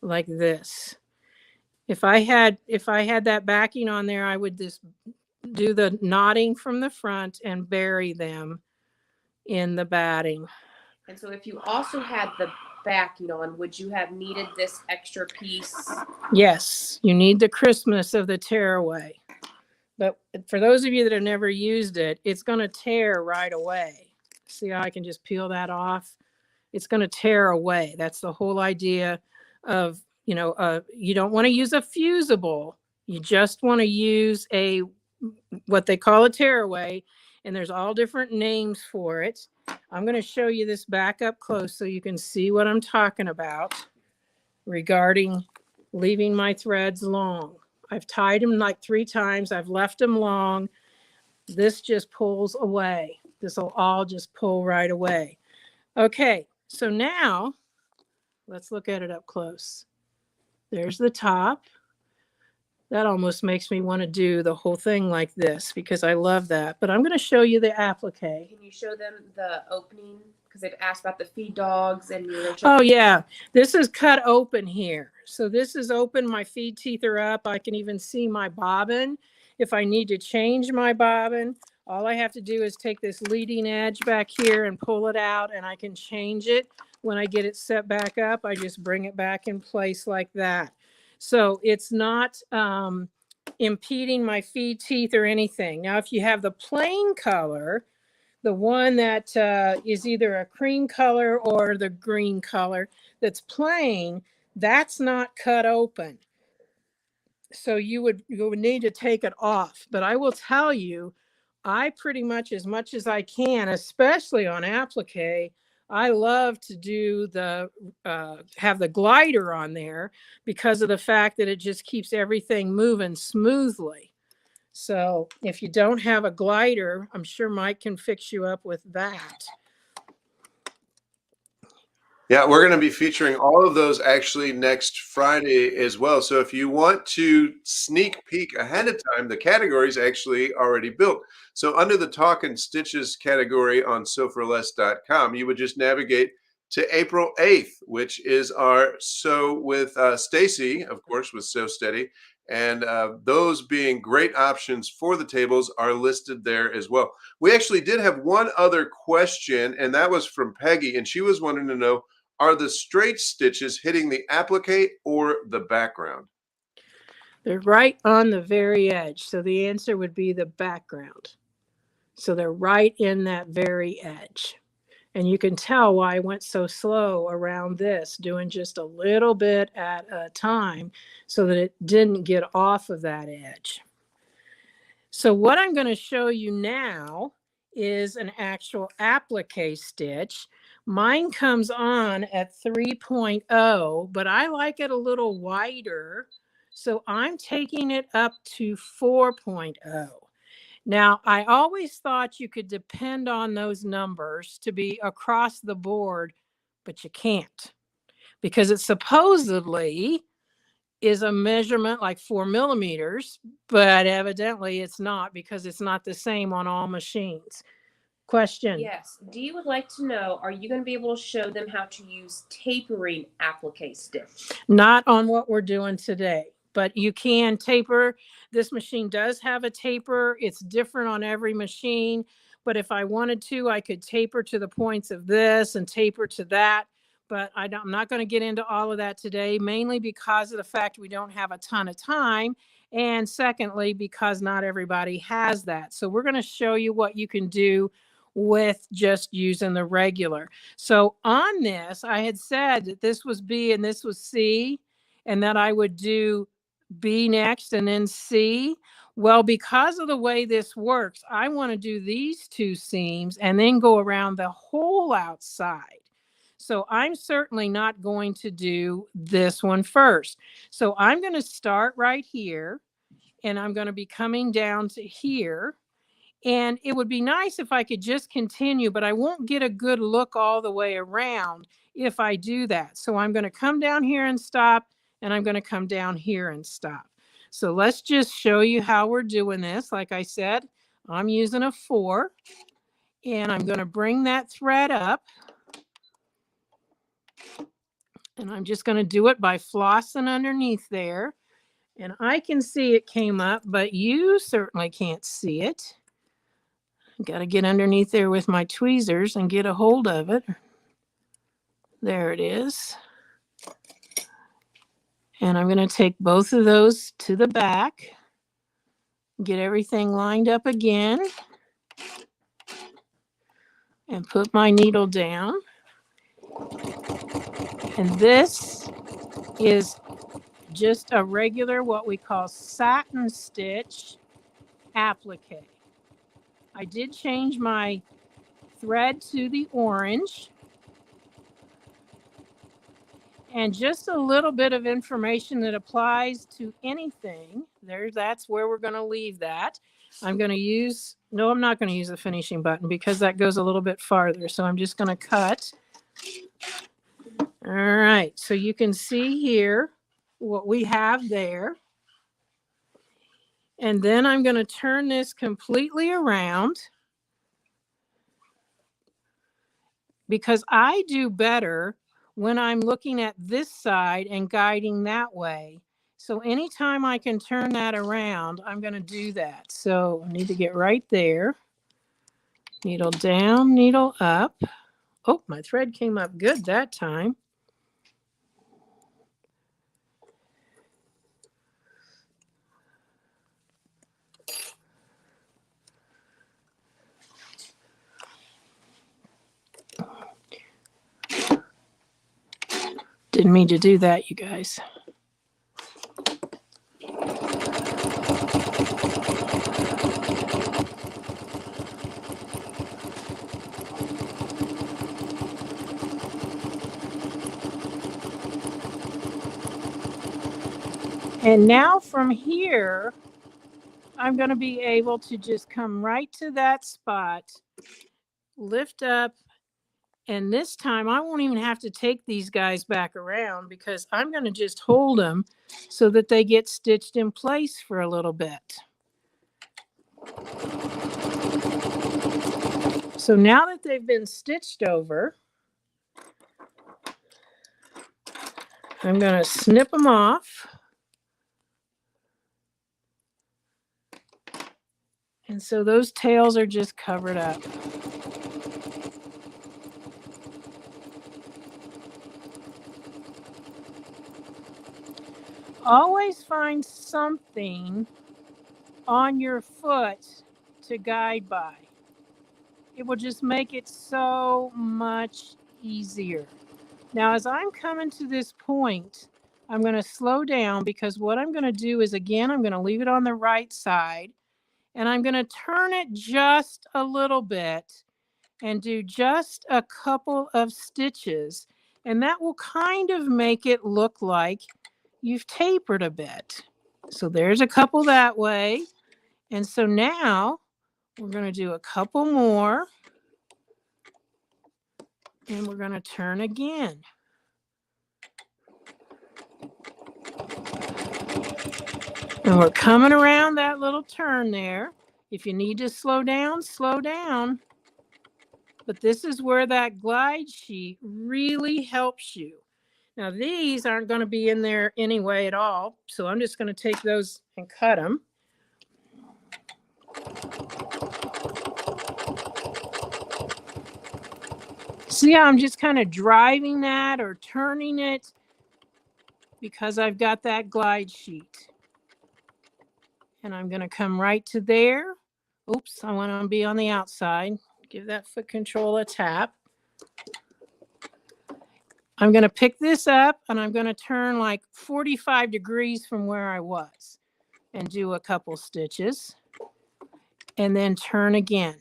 like this. If I had that backing on there, I would just do the knotting from the front and bury them in the batting. And so if you also had the backing on, would you have needed this extra piece? Yes, you need the crispness of the tearaway. But for those of you that have never used it, it's going to tear right away. See how I can just peel that off? It's going to tear away. That's the whole idea of, you don't want to use a fusible. You just want to use what they call a tearaway, and there's all different names for it. I'm going to show you this back up close so you can see what I'm talking about regarding leaving my threads long. I've tied them like 3 times. I've left them long. This just pulls away. This will all just pull right away. Okay, so now let's look at it up close. There's the top. That almost makes me want to do the whole thing like this because I love that. But I'm going to show you the applique. Can you show them the opening? Because they've asked about the feed dogs and you're Oh yeah, this is cut open here. So this is open. My feed teeth are up. I can even see my bobbin. If I need to change my bobbin, all I have to do is take this leading edge back here and pull it out, and I can change it. When I get it set back up, I just bring it back in place like that. So it's not impeding my feed teeth or anything. Now, if you have the plain color, the one that is either a cream color or the green color that's plain, that's not cut open. So you would need to take it off. But I will tell you, I pretty much as I can, especially on applique, I love to do have the glider on there because of the fact that it just keeps everything moving smoothly. So if you don't have a glider, I'm sure Mike can fix you up with that. Yeah, we're going to be featuring all of those actually next Friday as well. So if you want to sneak peek ahead of time, the category is actually already built. So under the Talkin Stitches category on SewForLess.com, you would just navigate to April 8th, which is our Sew with Stacy, of course, with Sew Steady. And those being great options for the tables are listed there as well. We actually did have one other question, and that was from Peggy, and she was wanting to know, are the straight stitches hitting the applique or the background? They're right on the very edge. So the answer would be the background. So they're right in that very edge. And you can tell why I went so slow around this, doing just a little bit at a time so that it didn't get off of that edge. So what I'm going to show you now is an actual applique stitch. Mine comes on at 3.0, but I like it a little wider. So I'm taking it up to 4.0. Now, I always thought you could depend on those numbers to be across the board, but you can't, because it supposedly is a measurement like 4 millimeters, but evidently it's not, because it's not the same on all machines. Question. Yes. Dee would like to know, are you going to be able to show them how to use tapering applique stitch? Not on what we're doing today, but you can taper. This machine does have a taper. It's different on every machine, but if I wanted to, I could taper to the points of this and taper to that. But I'm not going to get into all of that today, mainly because of the fact we don't have a ton of time. And secondly, because not everybody has that. So we're going to show you what you can do with just using the regular. So on this, I had said that this was B and this was C, and that I would do B next and then C. Well, because of the way this works, I want to do these 2 seams and then go around the whole outside. So I'm certainly not going to do this one first. So I'm going to start right here, and I'm going to be coming down to here. And it would be nice if I could just continue, but I won't get a good look all the way around if I do that. So I'm going to come down here and stop, and I'm going to come down here and stop. So let's just show you how we're doing this. Like I said, I'm using a 4, and I'm going to bring that thread up. And I'm just going to do it by flossing underneath there. And I can see it came up, but you certainly can't see it. Got to get underneath there with my tweezers and get a hold of it. There it is. And I'm going to take both of those to the back, get everything lined up again, and put my needle down. And this is just a regular, what we call satin stitch applique. I did change my thread to the orange. And just a little bit of information that applies to anything. That's where we're going to leave that. I'm going to use, no, I'm not going to use the finishing button because that goes a little bit farther. So I'm just going to cut. All right. So you can see here what we have there. And then I'm going to turn this completely around because I do better when I'm looking at this side and guiding that way. So anytime I can turn that around, I'm going to do that. So I need to get right there. Needle down, needle up. Oh, my thread came up good that time. Didn't mean to do that, you guys. And now from here, I'm going to be able to just come right to that spot, lift up, and this time I won't even have to take these guys back around because I'm going to just hold them so that they get stitched in place for a little bit. So now that they've been stitched over, I'm going to snip them off. And so those tails are just covered up. Always find something on your foot to guide by. It will just make it so much easier. Now, as I'm coming to this point, I'm going to slow down because what I'm going to do is, again, I'm going to leave it on the right side and I'm going to turn it just a little bit and do just a couple of stitches. And that will kind of make it look like you've tapered a bit. So there's a couple that way. And so now we're going to do a couple more. And we're going to turn again. And we're coming around that little turn there. If you need to slow down, slow down. But this is where that glide sheet really helps you. Now, these aren't going to be in there anyway at all. So I'm just going to take those and cut them. See how I'm just kind of driving that or turning it because I've got that glide sheet. And I'm going to come right to there. Oops, I want to be on the outside. Give that foot control a tap. I'm going to pick this up and I'm going to turn like 45 degrees from where I was and do a couple stitches and then turn again.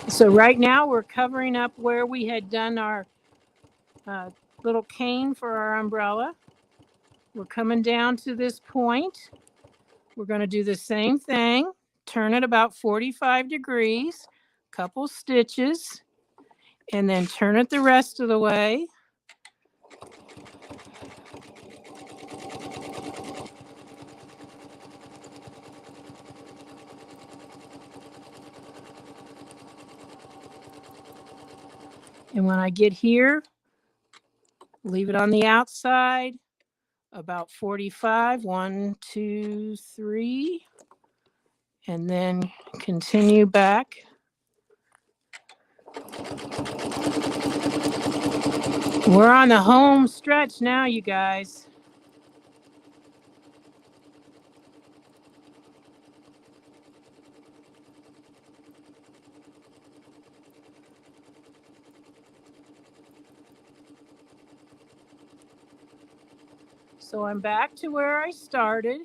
So right now we're covering up where we had done our little cane for our umbrella. We're coming down to this point. We're going to do the same thing. Turn it about 45 degrees, couple stitches, and then turn it the rest of the way. And when I get here, leave it on the outside, about 45, 1, 2, 3, and then continue back. We're on the home stretch now, you guys. So I'm back to where I started.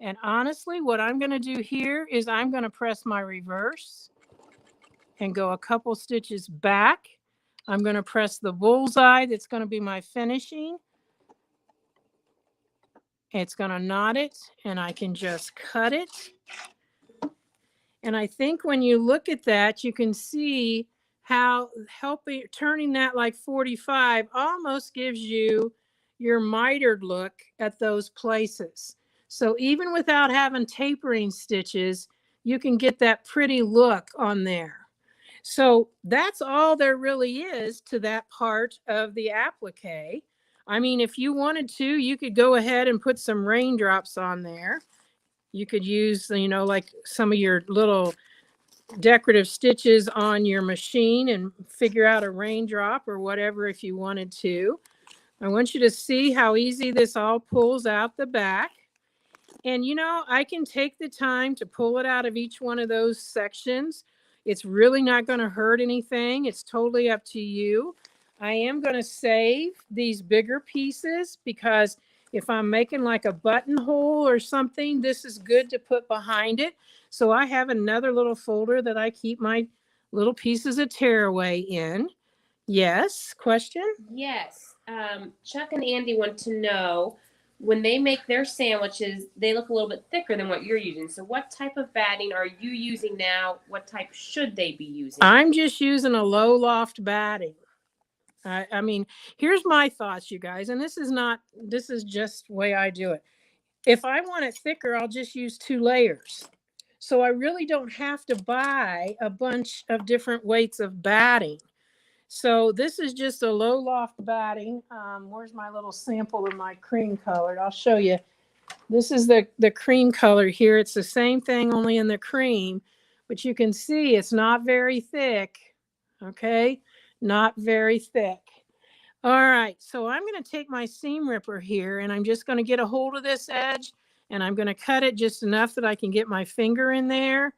And honestly, what I'm going to do here is I'm going to press my reverse and go a couple stitches back. I'm going to press the bullseye. That's going to be my finishing. It's going to knot it, and I can just cut it. And I think when you look at that, you can see how turning that like 45 almost gives you your mitered look at those places. So even without having tapering stitches, you can get that pretty look on there. So that's all there really is to that part of the applique. I mean, if you wanted to, you could go ahead and put some raindrops on there. You could use, like some of your little decorative stitches on your machine and figure out a raindrop or whatever if you wanted to. I want you to see how easy this all pulls out the back. And I can take the time to pull it out of each one of those sections. It's really not going to hurt anything. It's totally up to you. I am going to save these bigger pieces because if I'm making like a buttonhole or something, this is good to put behind it. So I have another little folder that I keep my little pieces of tearaway in. Yes, question? Yes. Chuck and Andy want to know, when they make their sandwiches, they look a little bit thicker than what you're using. So what type of batting are you using now? What type should they be using? I'm just using a low loft batting. I mean, here's my thoughts, you guys, and this is just the way I do it. If I want it thicker, I'll just use 2 layers. So I really don't have to buy a bunch of different weights of batting. So this is just a low loft batting. Where's my little sample of my cream colored? I'll show you. This is the cream color here. It's the same thing, only in the cream, but you can see it's not very thick. Okay, not very thick. All right, so I'm going to take my seam ripper here, and I'm just going to get a hold of this edge, and I'm going to cut it just enough that I can get my finger in there.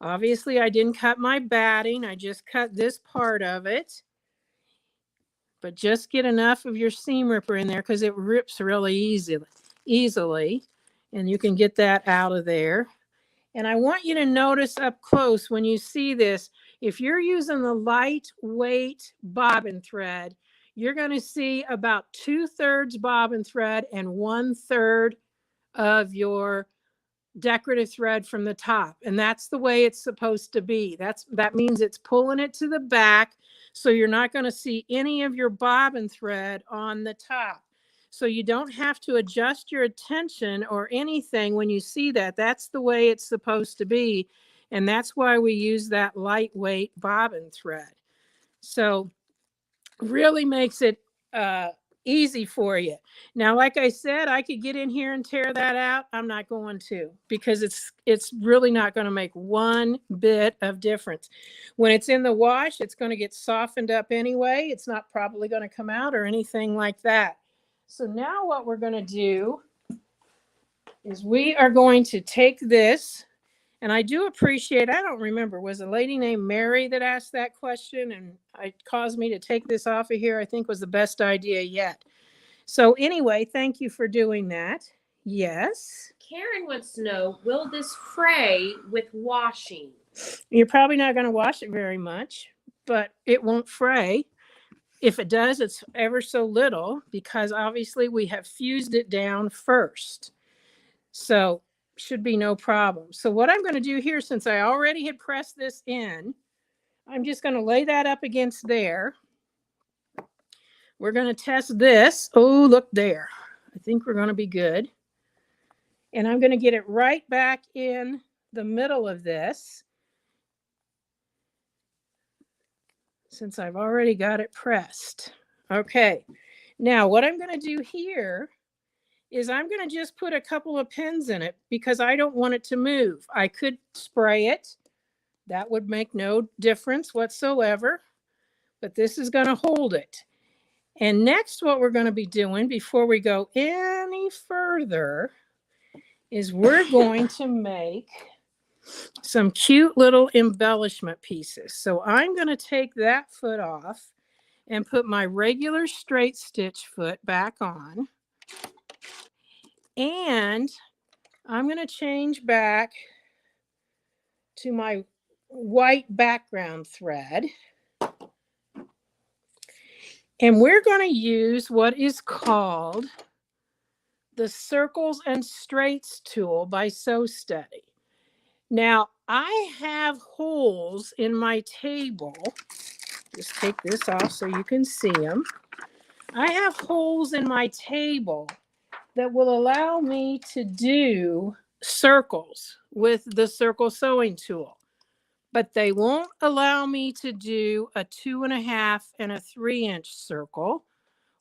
Obviously, I didn't cut my batting. I just cut this part of it. But just get enough of your seam ripper in there because it rips really easily. And you can get that out of there. And I want you to notice up close when you see this, if you're using the lightweight bobbin thread, you're going to see about 2/3 bobbin thread and 1/3 of your decorative thread from the top. And that's the way it's supposed to be. That means it's pulling it to the back. So you're not going to see any of your bobbin thread on the top. So you don't have to adjust your attention or anything when you see that. That's the way it's supposed to be. And that's why we use that lightweight bobbin thread. So really makes it easy for you. Now, like I said, I could get in here and tear that out. I'm not going to, because it's really not going to make one bit of difference. When it's in the wash, it's going to get softened up anyway. It's not probably going to come out or anything like that. So now what we're going to do is we are going to take this, and I do appreciate, I don't remember, was a lady named Mary that asked that question, and it caused me to take this off of here. I think was the best idea yet. So anyway, thank you for doing that. Yes. Karen wants to know, will this fray with washing? You're probably not going to wash it very much, but it won't fray. If it does, it's ever so little, because obviously we have fused it down first. So should be no problem. So what I'm going to do here, since I already had pressed this in, I'm just going to lay that up against there. We're going to test this. Oh, look there. I think we're going to be good. And I'm going to get it right back in the middle of this, since I've already got it pressed. Okay. Now what I'm going to do here is I'm going to just put a couple of pins in it because I don't want it to move. I could spray it. That would make no difference whatsoever, but this is going to hold it. And next, what we're going to be doing before we go any further is we're going to make some cute little embellishment pieces. So I'm going to take that foot off and put my regular straight stitch foot back on. And I'm going to change back to my white background thread. And we're going to use what is called the Circles and Straights tool by Sew Steady. Now, I have holes in my table. Just take this off so you can see them. I have holes in my table that will allow me to do circles with the circle sewing tool, but they won't allow me to do a 2.5 and a 3-inch circle,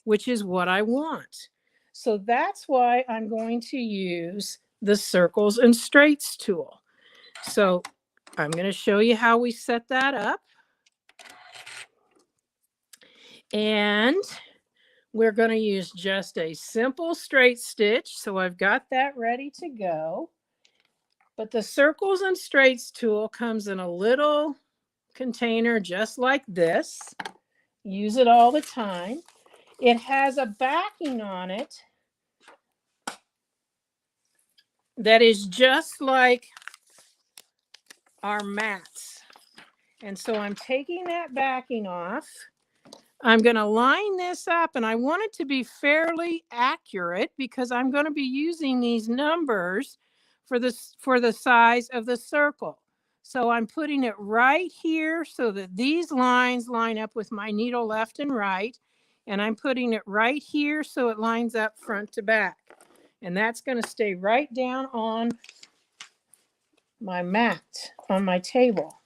which is what I want. So that's why I'm going to use the Circles and Straights tool. So I'm going to show you how we set that up. And we're going to use just a simple straight stitch. So I've got that ready to go. But the Circles and Straights tool comes in a little container just like this. Use it all the time. It has a backing on it that is just like our mats. And so I'm taking that backing off. I'm going to line this up, and I want it to be fairly accurate because I'm going to be using these numbers for the size of the circle. So I'm putting it right here so that these lines line up with my needle left and right. And I'm putting it right here so it lines up front to back. And that's going to stay right down on my mat, on my table.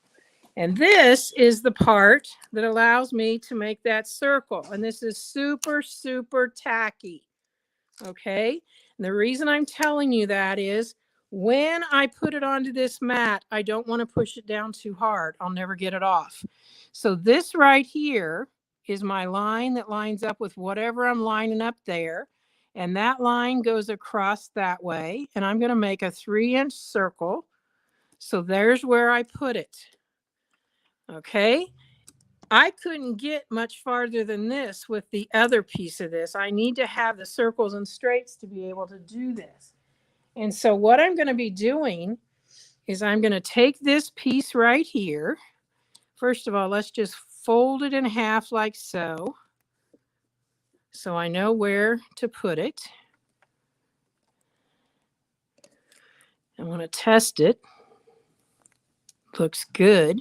And this is the part that allows me to make that circle. And this is super, super tacky. Okay? And the reason I'm telling you that is when I put it onto this mat, I don't want to push it down too hard. I'll never get it off. So this right here is my line that lines up with whatever I'm lining up there. And that line goes across that way. And I'm going to make a 3-inch circle. So there's where I put it. Okay. I couldn't get much farther than this with the other piece of this. I need to have the Circles and Straights to be able to do this. And so what I'm going to be doing is I'm going to take this piece right here. First of all, let's just fold it in half like so. So I know where to put it. I want to test it. Looks good.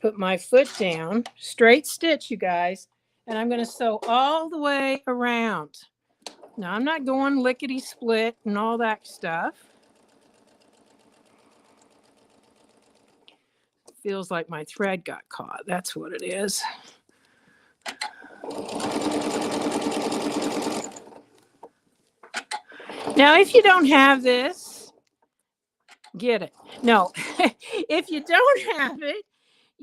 Put my foot down, straight stitch, you guys, and I'm going to sew all the way around. Now, I'm not going lickety split and all that stuff. Feels like my thread got caught. That's what it is. Now, if you don't have this, get it. No, if you don't have it,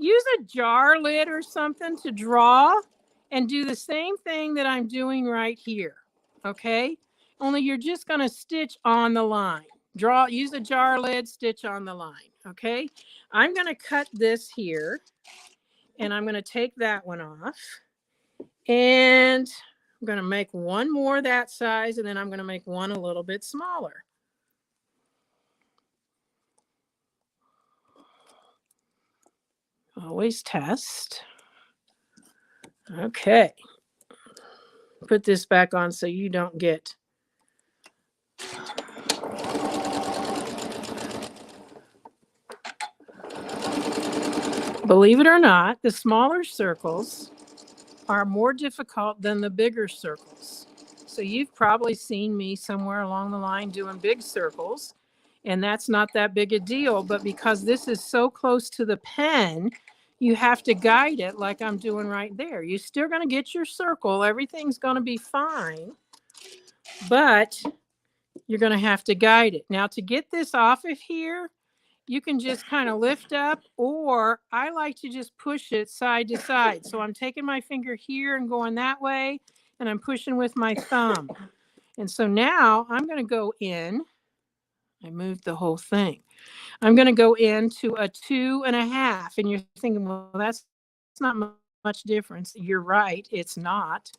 use a jar lid or something to draw and do the same thing that I'm doing right here. Okay? Only you're just going to stitch on the line. Use a jar lid, stitch on the line. Okay? I'm going to cut this here and I'm going to take that one off. And I'm going to make one more that size and then I'm going to make one a little bit smaller. Always test. Okay. Put this back on so you don't get believe it or not, the smaller circles are more difficult than the bigger circles. So you've probably seen me somewhere along the line doing big circles, and that's not that big a deal. But because this is so close to the pen, you have to guide it like I'm doing right there. You're still going to get your circle. Everything's going to be fine, but you're going to have to guide it. Now, to get this off of here, you can just kind of lift up, or I like to just push it side to side. So I'm taking my finger here and going that way, and I'm pushing with my thumb. And so now I'm going to go in. I moved the whole thing. I'm going to go into a 2.5. And you're thinking, well, that's not much difference. You're right. It's not.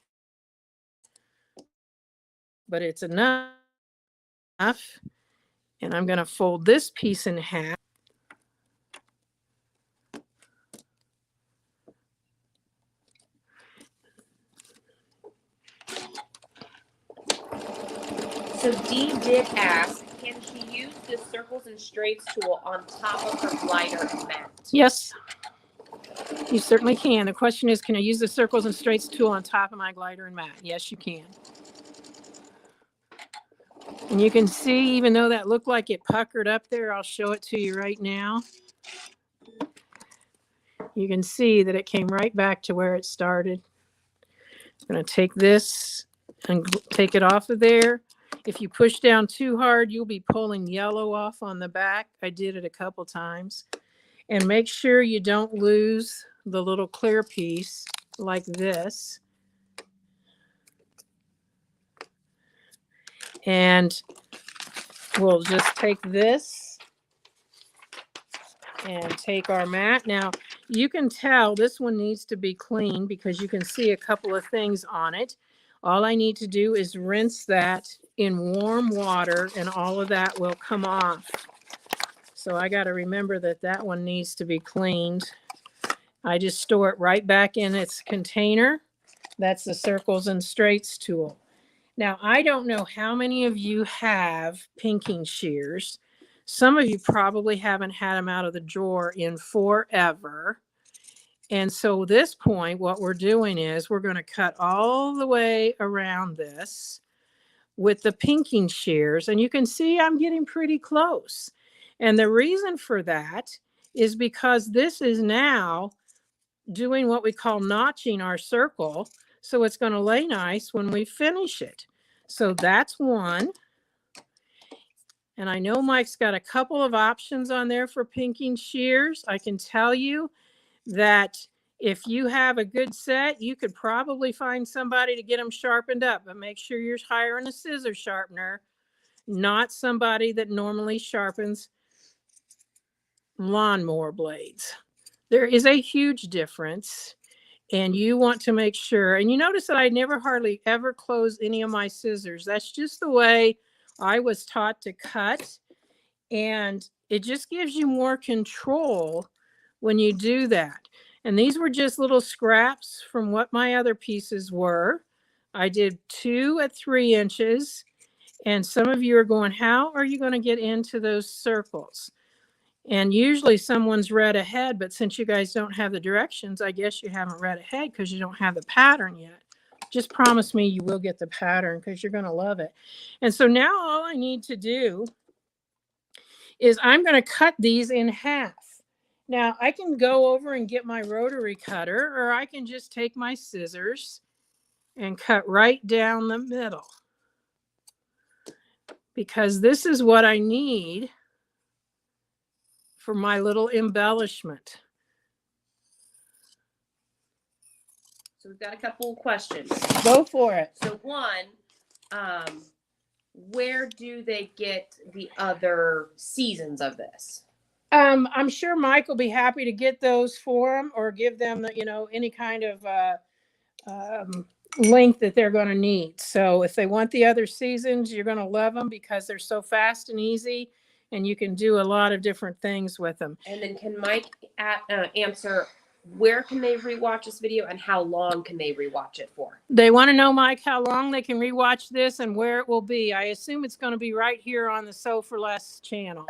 But it's enough. And I'm going to fold this piece in half. So Dee did ask, can she use the circles and straights tool on top of her glider mat? Yes, you certainly can. The question is, can I use the circles and straights tool on top of my glider and mat? Yes, you can. And you can see, even though that looked like it puckered up there, I'll show it to you right now. You can see that it came right back to where it started. I'm going to take this and take it off of there. If you push down too hard, you'll be pulling yellow off on the back. I did it a couple times. And make sure you don't lose the little clear piece like this. And we'll just take this and take our mat. Now, you can tell this one needs to be clean because you can see a couple of things on it. All I need to do is rinse that in warm water and all of that will come off. So I got to remember that that one needs to be cleaned. I just store it right back in its container. That's the circles and straights tool. Now, I don't know how many of you have pinking shears. Some of you probably haven't had them out of the drawer in forever. And so this point, what we're doing is we're going to cut all the way around this with the pinking shears. And you can see I'm getting pretty close. And the reason for that is because this is now doing what we call notching our circle. So it's going to lay nice when we finish it. So that's one. And I know Mike's got a couple of options on there for pinking shears. I can tell you that if you have a good set, you could probably find somebody to get them sharpened up, but make sure you're hiring a scissor sharpener, not somebody that normally sharpens lawnmower blades. There is a huge difference, and you want to make sure, and you notice that I never hardly ever close any of my scissors. That's just the way I was taught to cut, and it just gives you more control when you do that. And these were just little scraps from what my other pieces were. I did 2 at 3 inches. And some of you are going, how are you going to get into those circles? And usually someone's read ahead, but since you guys don't have the directions, I guess you haven't read ahead because you don't have the pattern yet. Just promise me you will get the pattern because you're going to love it. And so now all I need to do is I'm going to cut these in half. Now, I can go over and get my rotary cutter, or I can just take my scissors and cut right down the middle. Because this is what I need for my little embellishment. So we've got a couple of questions. Go for it. So one, where do they get the other seasons of this? I'm sure Mike will be happy to get those for them or give them, any kind of link that they're going to need. So if they want the other seasons, you're going to love them because they're so fast and easy, and you can do a lot of different things with them. And then can Mike answer, where can they rewatch this video and how long can they rewatch it for? They want to know, Mike, how long they can rewatch this and where it will be. I assume it's going to be right here on the Sew for Less channel.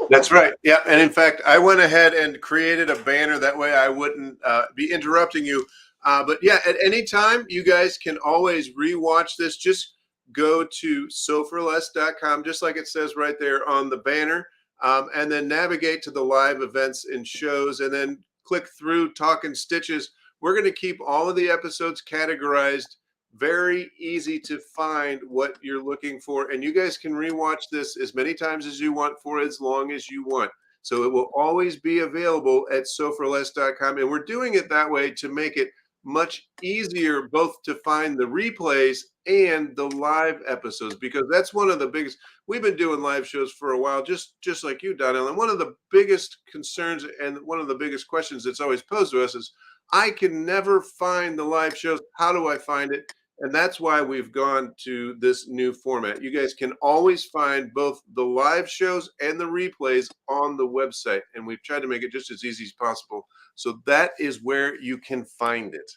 That's right. Yeah. And in fact, I went ahead and created a banner. That way I wouldn't be interrupting you. But yeah, at any time, you guys can always rewatch this. Just go to sewforless.com, just like it says right there on the banner, and then navigate to the live events and shows, and then click through Talkin Stitches. We're going to keep all of the episodes categorized, very easy to find what you're looking for. And you guys can rewatch this as many times as you want for as long as you want. So it will always be available at SewForLess.com. And we're doing it that way to make it much easier both to find the replays and the live episodes, because that's one of the biggest. We've been doing live shows for a while, just like you, Donelle. And one of the biggest concerns and one of the biggest questions that's always posed to us is, I can never find the live shows. How do I find it? And that's why we've gone to this new format. You guys can always find both the live shows and the replays on the website. And we've tried to make it just as easy as possible. So that is where you can find it.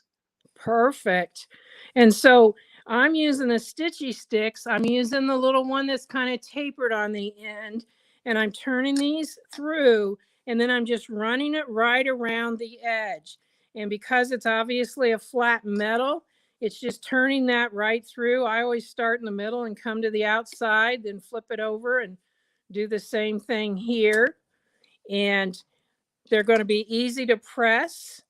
Perfect. And so I'm using the stitchy sticks. I'm using the little one that's kind of tapered on the end. And I'm turning these through. And then I'm just running it right around the edge. And because it's obviously a flat metal, it's just turning that right through. I always start in the middle and come to the outside, then flip it over and do the same thing here. And they're going to be easy to press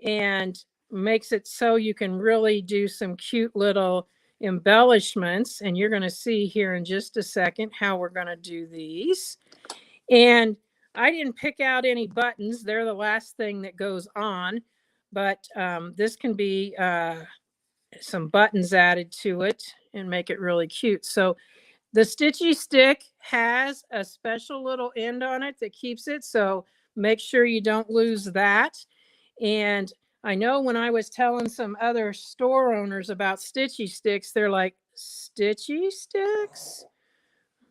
and makes it so you can really do some cute little embellishments. And you're going to see here in just a second how we're going to do these. And I didn't pick out any buttons. They're the last thing that goes on. But this can be some buttons added to it and make it really cute. So the stitchy stick has a special little end on it that keeps it. So make sure you don't lose that. And I know when I was telling some other store owners about stitchy sticks, they're like, stitchy sticks?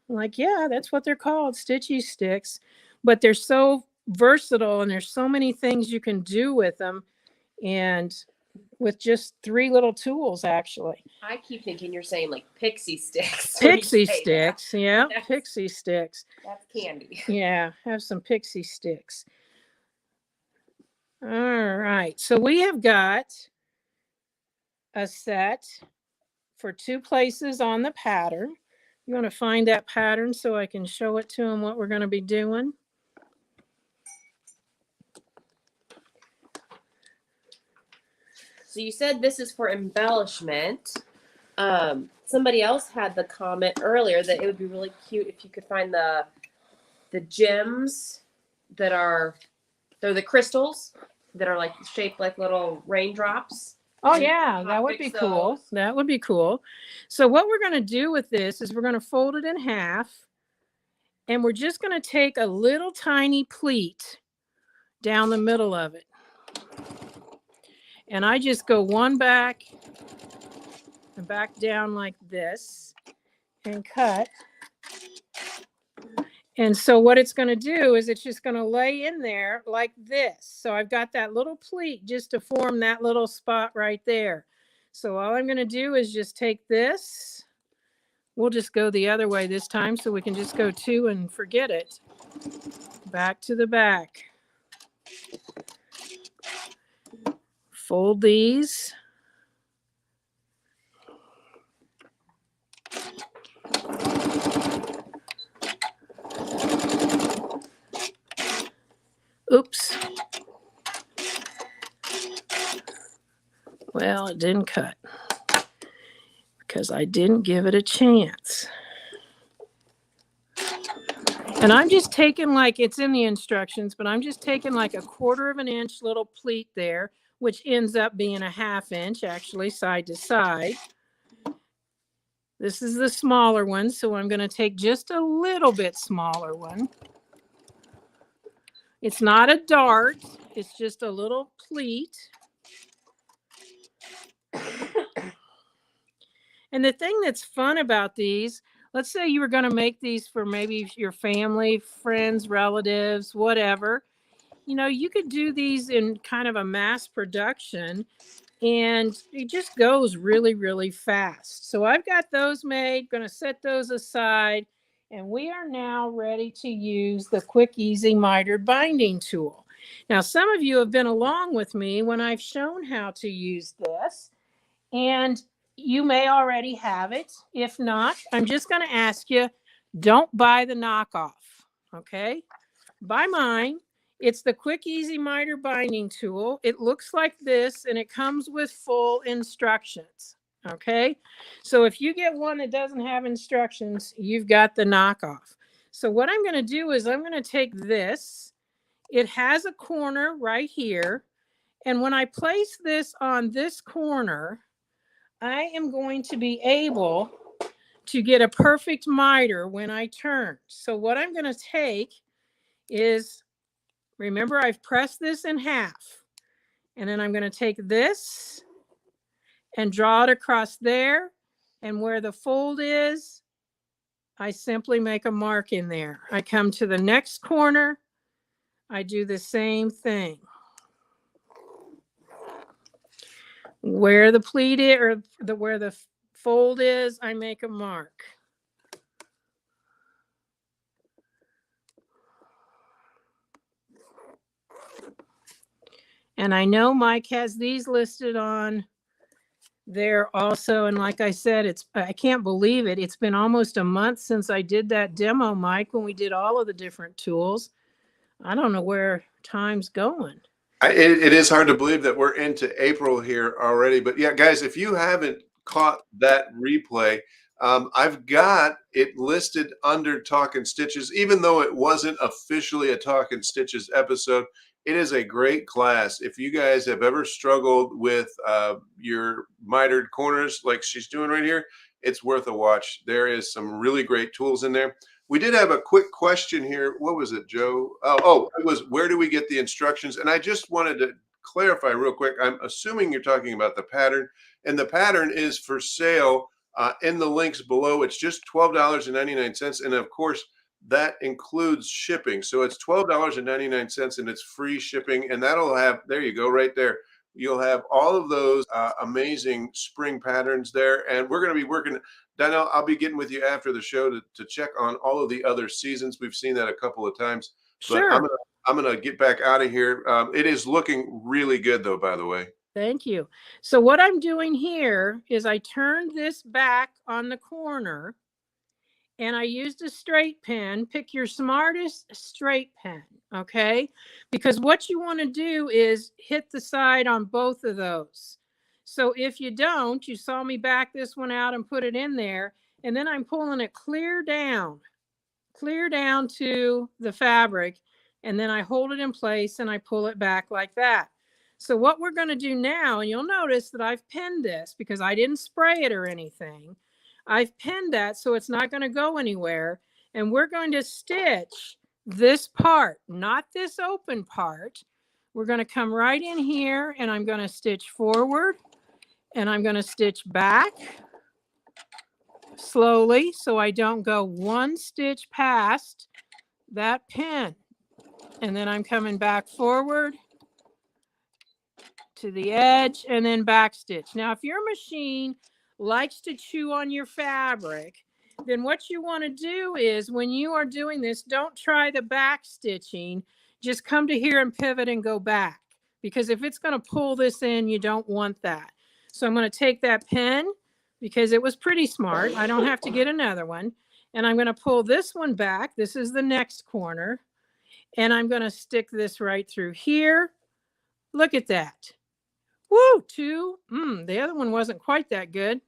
I'm like, yeah, that's what they're called, stitchy sticks. But they're so versatile and there's so many things you can do with them. And with just 3 little tools, actually. I keep thinking you're saying like pixie sticks. Pixie sticks, yeah, pixie sticks. That's candy. Yeah, have some pixie sticks. All right, so we have got a set for 2 places on the pattern. You want to find that pattern so I can show it to them what we're going to be doing. So you said this is for embellishment. Somebody else had the comment earlier that it would be really cute if you could find the gems that they're the crystals that are like shaped like little raindrops. Oh yeah, that would be cool. That would be cool. So what we're going to do with this is we're going to fold it in half, and we're just going to take a little tiny pleat down the middle of it. And I just go one back and back down like this and cut. And so what it's going to do is it's just going to lay in there like this. So I've got that little pleat just to form that little spot right there. So all I'm going to do is just take this. We'll just go the other way this time so we can just go 2 and forget it. Back to the back. Fold these. Oops. Well, it didn't cut because I didn't give it a chance. And I'm just taking, like, it's in the instructions, but I'm just taking like a 1/4 inch little pleat there, which ends up being a 1/2 inch, actually, side to side. This is the smaller one, so I'm going to take just a little bit smaller one. It's not a dart, it's just a little pleat. And the thing that's fun about these, let's say you were going to make these for maybe your family, friends, relatives, whatever. You know, you could do these in kind of a mass production and it just goes really, really fast. So I've got those made, going to set those aside, and we are now ready to use the Quick Easy Mitered binding tool. Now, some of you have been along with me when I've shown how to use this, and you may already have it. If not, I'm just going to ask you, don't buy the knockoff, okay? Buy mine. It's the Quick Easy Miter binding tool. It looks like this, and it comes with full instructions. Okay, so if you get one that doesn't have instructions, you've got the knockoff. So what I'm going to do is I'm going to take this. It has a corner right here, and when I place this on this corner, I am going to be able to get a perfect miter when I turn. So what I'm going to take is, remember, I've pressed this in half, and then I'm going to take this and draw it across there, and where the fold is, I simply make a mark in there. I come to the next corner, I do the same thing. Where the pleat is, or where the fold is, I make a mark. And I know Mike has these listed on there also. And like I said, I can't believe it. It's been almost a month since I did that demo, Mike, when we did all of the different tools. I don't know where time's going. It is hard to believe that we're into April here already. But yeah, guys, if you haven't caught that replay, I've got it listed under Talkin' Stitches, even though it wasn't officially a Talkin' Stitches episode. It is a great class. If you guys have ever struggled with your mitered corners like she's doing right here, it's worth a watch. There is some really great tools in there. We did have a quick question here. What was it, Joe? Oh, it was, where do we get the instructions? And I just wanted to clarify real quick. I'm assuming you're talking about the pattern, and the pattern is for sale in the links below. It's just $12.99. And of course, that includes shipping. So it's $12.99 and it's free shipping. And that'll have, there you go, right there. You'll have all of those amazing spring patterns there. And we're going to be working, Donelle, I'll be getting with you after the show to check on all of the other seasons. We've seen that a couple of times. Sure. But I'm gonna get back out of here. It is looking really good, though, by the way. Thank you. So what I'm doing here is I turned this back on the corner, and I used a straight pen. Pick your smartest straight pen, okay? Because what you want to do is hit the side on both of those. So if you don't, you saw me back this one out and put it in there, and then I'm pulling it clear down to the fabric, and then I hold it in place and I pull it back like that. So what we're going to do now, and you'll notice that I've pinned this because I didn't spray it or anything. I've pinned that so it's not going to go anywhere. And we're going to stitch this part, not this open part. We're going to come right in here, and I'm going to stitch forward, and I'm going to stitch back slowly so I don't go one stitch past that pin. And then I'm coming back forward to the edge and then back stitch. Now, if your machine likes to chew on your fabric, then what you want to do is, when you are doing this, don't try the back stitching. Just come to here and pivot and go back, because if it's going to pull this in, you don't want that. So I'm going to take that pin, because it was pretty smart. I don't have to get another one. And I'm going to pull this one back. This is the next corner. And I'm going to stick this right through here. Look at that. Woo, two. The other one wasn't quite that good.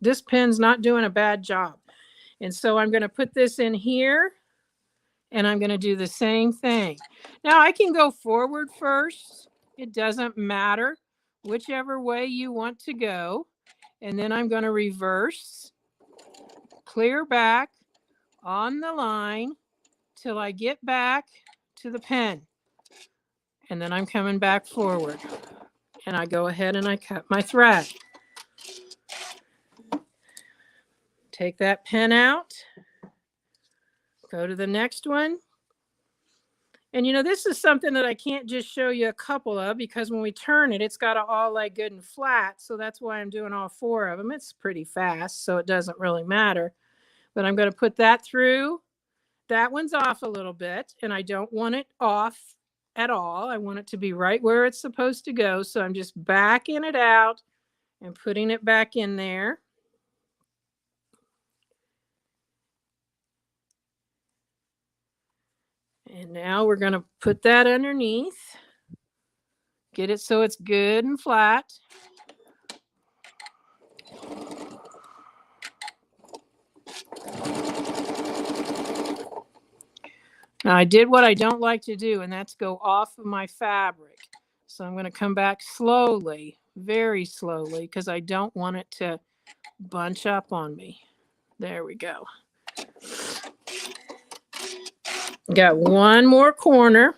This pin's not doing a bad job. And so I'm going to put this in here, and I'm going to do the same thing. Now I can go forward first. It doesn't matter, whichever way you want to go. And then I'm going to reverse, clear back on the line till I get back to the pen. And then I'm coming back forward, and I go ahead and I cut my thread. Take that pen out, go to the next one. And this is something that I can't just show you a couple of, because when we turn it, it's got to all lay good and flat. So that's why I'm doing all 4 of them. It's pretty fast, so it doesn't really matter. But I'm going to put that through. That one's off a little bit, and I don't want it off at all. I want it to be right where it's supposed to go. So I'm just backing it out and putting it back in there. And now we're going to put that underneath. Get it so it's good and flat. Now I did what I don't like to do, and that's go off of my fabric. So I'm going to come back slowly, very slowly, because I don't want it to bunch up on me. There we go. Got one more corner.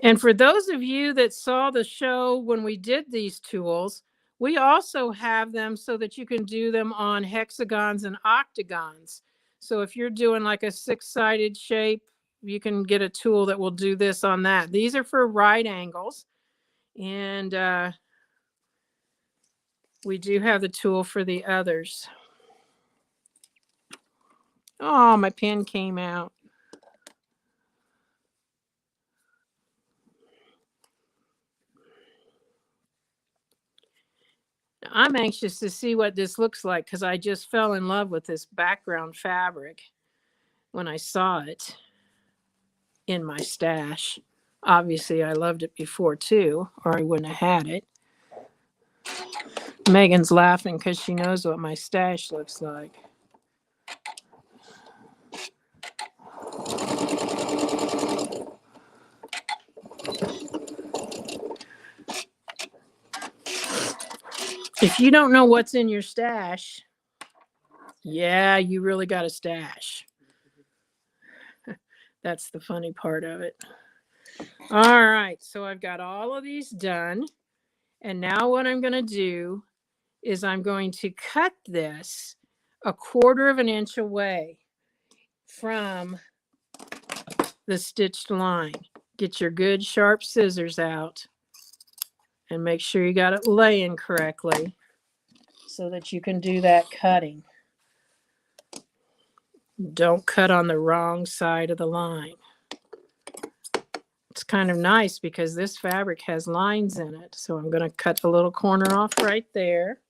And for those of you that saw the show when we did these tools, we also have them so that you can do them on hexagons and octagons. So if you're doing like a 6-sided shape, you can get a tool that will do this on that. These are for right angles. And we do have the tool for the others. Oh, my pen came out. I'm anxious to see what this looks like because I just fell in love with this background fabric when I saw it in my stash. Obviously, I loved it before too, or I wouldn't have had it. Megan's laughing because she knows what my stash looks like. If you don't know what's in your stash, yeah, you really got a stash. That's the funny part of it. All right, so I've got all of these done. And now what I'm going to do is I'm going to cut this 1/4 inch away from the stitched line. Get your good sharp scissors out and make sure you got it laying correctly so that you can do that cutting. Don't cut on the wrong side of the line. It's kind of nice because this fabric has lines in it. So I'm going to cut the little corner off right there.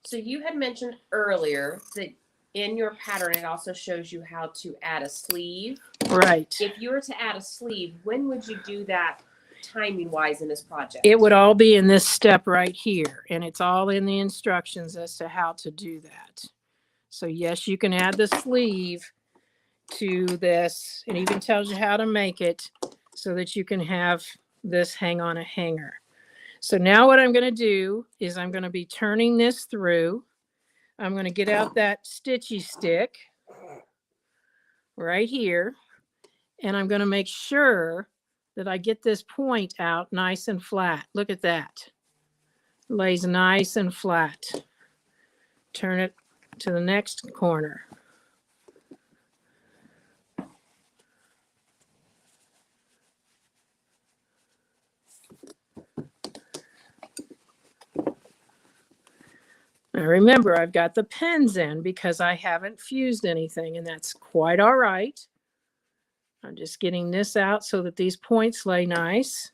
So you had mentioned earlier that in your pattern, it also shows you how to add a sleeve. Right. If you were to add a sleeve, when would you do that timing wise in this project? It would all be in this step right here. And it's all in the instructions as to how to do that. So yes, you can add the sleeve to this. It even tells you how to make it so that you can have this hang on a hanger. So now what I'm going to do is I'm going to be turning this through. I'm going to get out that stitchy stick right here. And I'm going to make sure that I get this point out nice and flat. Look at that. Lays nice and flat. Turn it to the next corner. Now remember, I've got the pins in because I haven't fused anything, and that's quite all right. I'm just getting this out so that these points lay nice.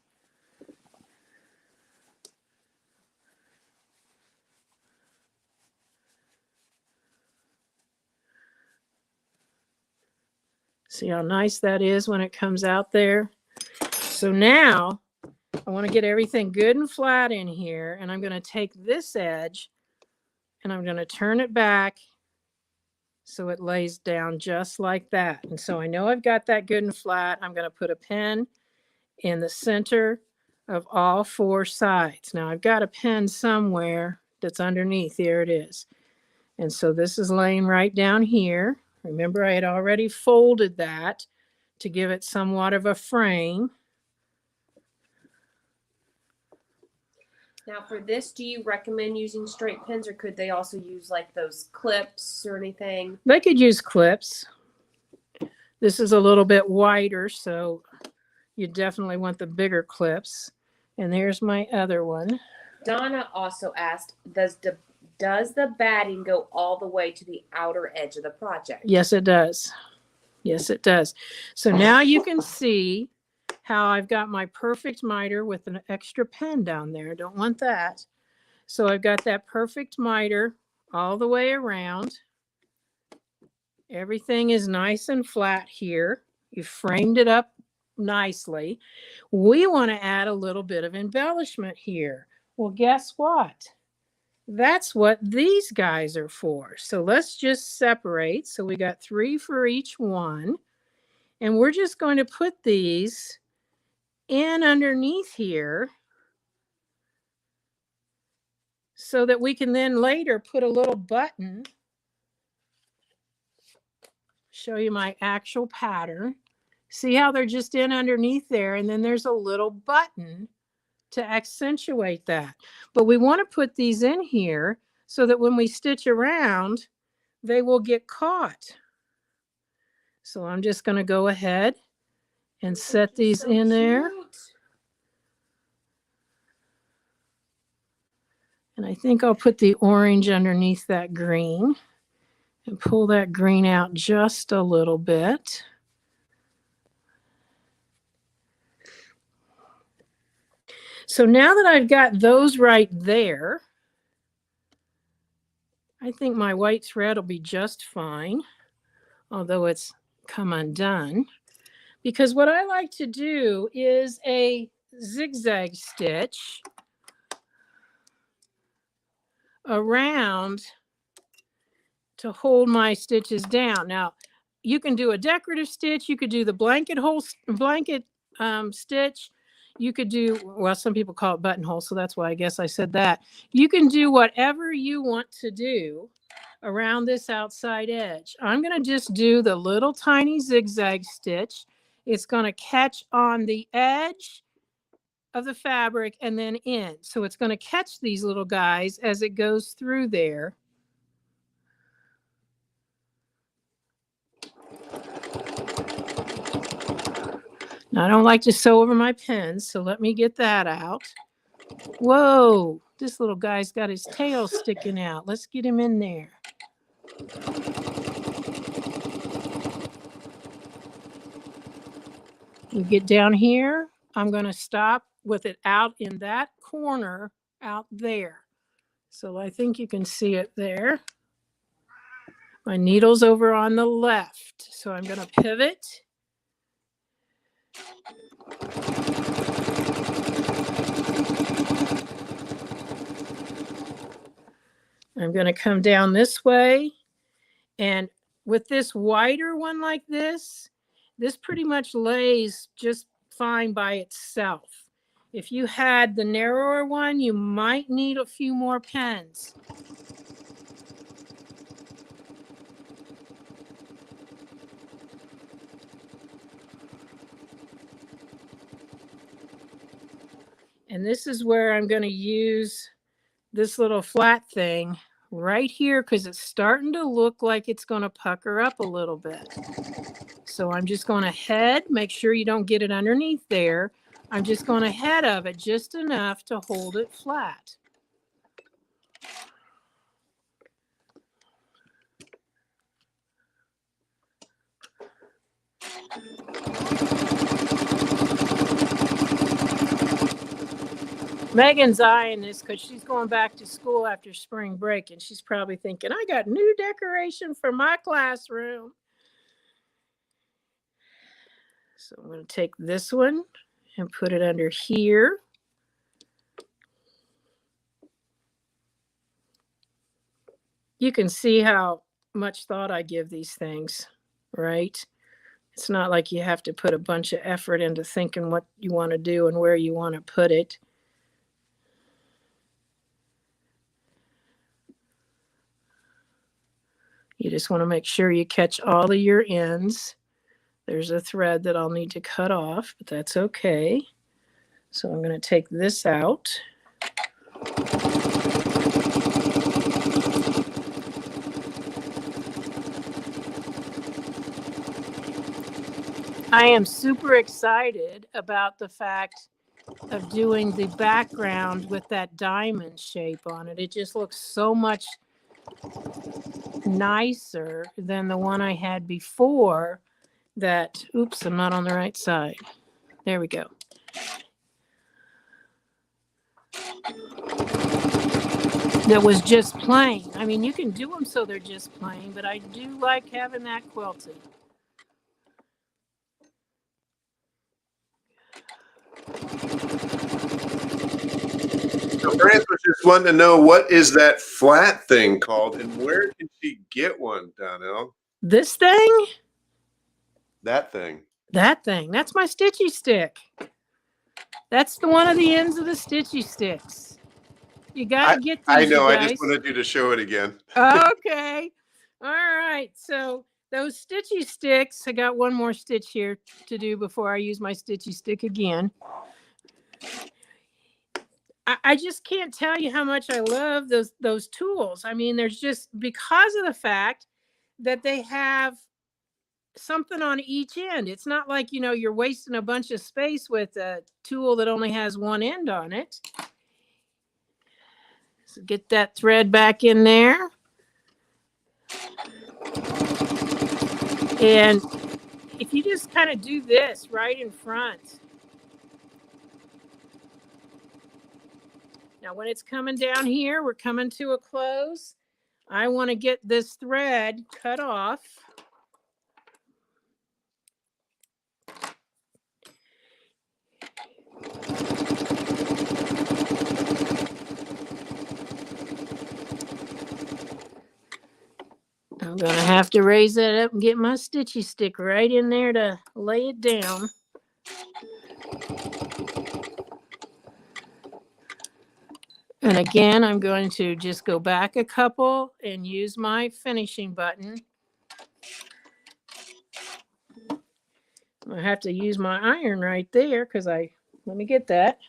See how nice that is when it comes out there? So now I want to get everything good and flat in here, and I'm going to take this edge and I'm going to turn it back so it lays down just like that. And so I know I've got that good and flat. I'm going to put a pin in the center of all 4 sides. Now I've got a pin somewhere that's underneath. There it is. And so this is laying right down here. Remember, I had already folded that to give it somewhat of a frame. Now for this, do you recommend using straight pins, or could they also use like those clips or anything? They could use clips. This is a little bit wider, so you definitely want the bigger clips. And there's my other one. Donna also asked, does the batting go all the way to the outer edge of the project? Yes, it does. Yes, it does. So now you can see how I've got my perfect miter with an extra pen down there. Don't want that. So I've got that perfect miter all the way around. Everything is nice and flat here. You framed it up nicely. We want to add a little bit of embellishment here. Well, guess what? That's what these guys are for. So let's just separate. So we got 3 for each one. And we're just going to put these in underneath here so that we can then later put a little button. Show you my actual pattern. See how they're just in underneath there, and then there's a little button to accentuate that. But we want to put these in here so that when we stitch around, they will get caught. So I'm just going to go ahead and set these in there. And I think I'll put the orange underneath that green and pull that green out just a little bit. So now that I've got those right there, I think my white thread will be just fine, although it's come undone. Because what I like to do is a zigzag stitch around to hold my stitches down. Now, you can do a decorative stitch. You could do the blanket stitch. You could do, well, some people call it buttonhole, so that's why I guess I said that. You can do whatever you want to do around this outside edge. I'm going to just do the little tiny zigzag stitch. It's going to catch on the edge of the fabric and then in. So it's going to catch these little guys as it goes through there. Now, I don't like to sew over my pins, so let me get that out. Whoa, this little guy's got his tail sticking out. Let's get him in there. You get down here, I'm going to stop with it out in that corner out there. So I think you can see it there. My needle's over on the left, so I'm going to pivot. I'm going to come down this way, and with this wider one like this pretty much lays just fine by itself. If you had the narrower one, you might need a few more pins. And this is where I'm going to use this little flat thing right here because it's starting to look like it's going to pucker up a little bit. So I'm just going to head, make sure you don't get it underneath there. I'm just going to head of it just enough to hold it flat. Megan's eyeing this because she's going back to school after spring break, and she's probably thinking, I got new decoration for my classroom. So I'm going to take this one and put it under here. You can see how much thought I give these things, right? It's not like you have to put a bunch of effort into thinking what you want to do and where you want to put it. You just want to make sure you catch all of your ends. There's a thread that I'll need to cut off, but that's okay. So I'm going to take this out. I am super excited about the fact of doing the background with that diamond shape on it. It just looks so much nicer than the one I had before that, oops, I'm not on the right side. There we go. that was just plain. I mean, you can do them so they're just plain, but I do like having that quilted. So France was just wanting to know, what is that flat thing called, and where can she get one, Donelle? This thing? That thing. That thing. That's my stitchy stick. That's the one of the ends of the stitchy sticks. You got to get these, I know. you I guys. just wanted you to show it again. Okay. All right. So those stitchy sticks, I got one more stitch here to do before I use my stitchy stick again. I just can't tell you how much I love those tools. I mean, there's just, because of the fact that they have something on each end. It's not like, you know, you're wasting a bunch of space with a tool that only has one end on it. So get that thread back in there. And if you just kind of do this right in front. Now, when it's coming down here, we're coming to a close. I want to get this thread cut off. I'm going to have to raise that up and get my stitchy stick right in there to lay it down. And again, I'm going to just go back a couple and use my finishing button. I have to use my iron right there because let me get that.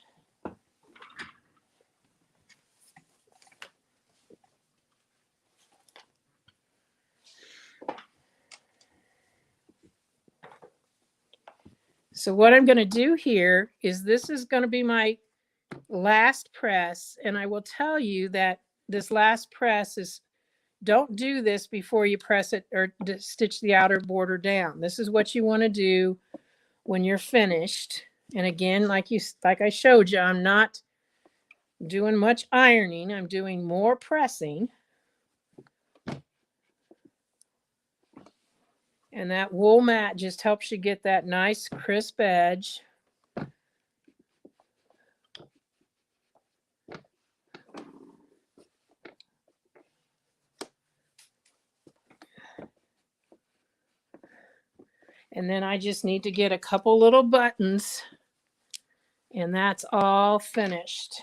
So what I'm going to do here is this is going to be my last press. And I will tell you that this last press is, don't do this before you press it or stitch the outer border down. This is what you want to do when you're finished. And again, like I showed you, I'm not doing much ironing. I'm doing more pressing. And that wool mat just helps you get that nice crisp edge. And then I just need to get a couple little buttons, and that's all finished.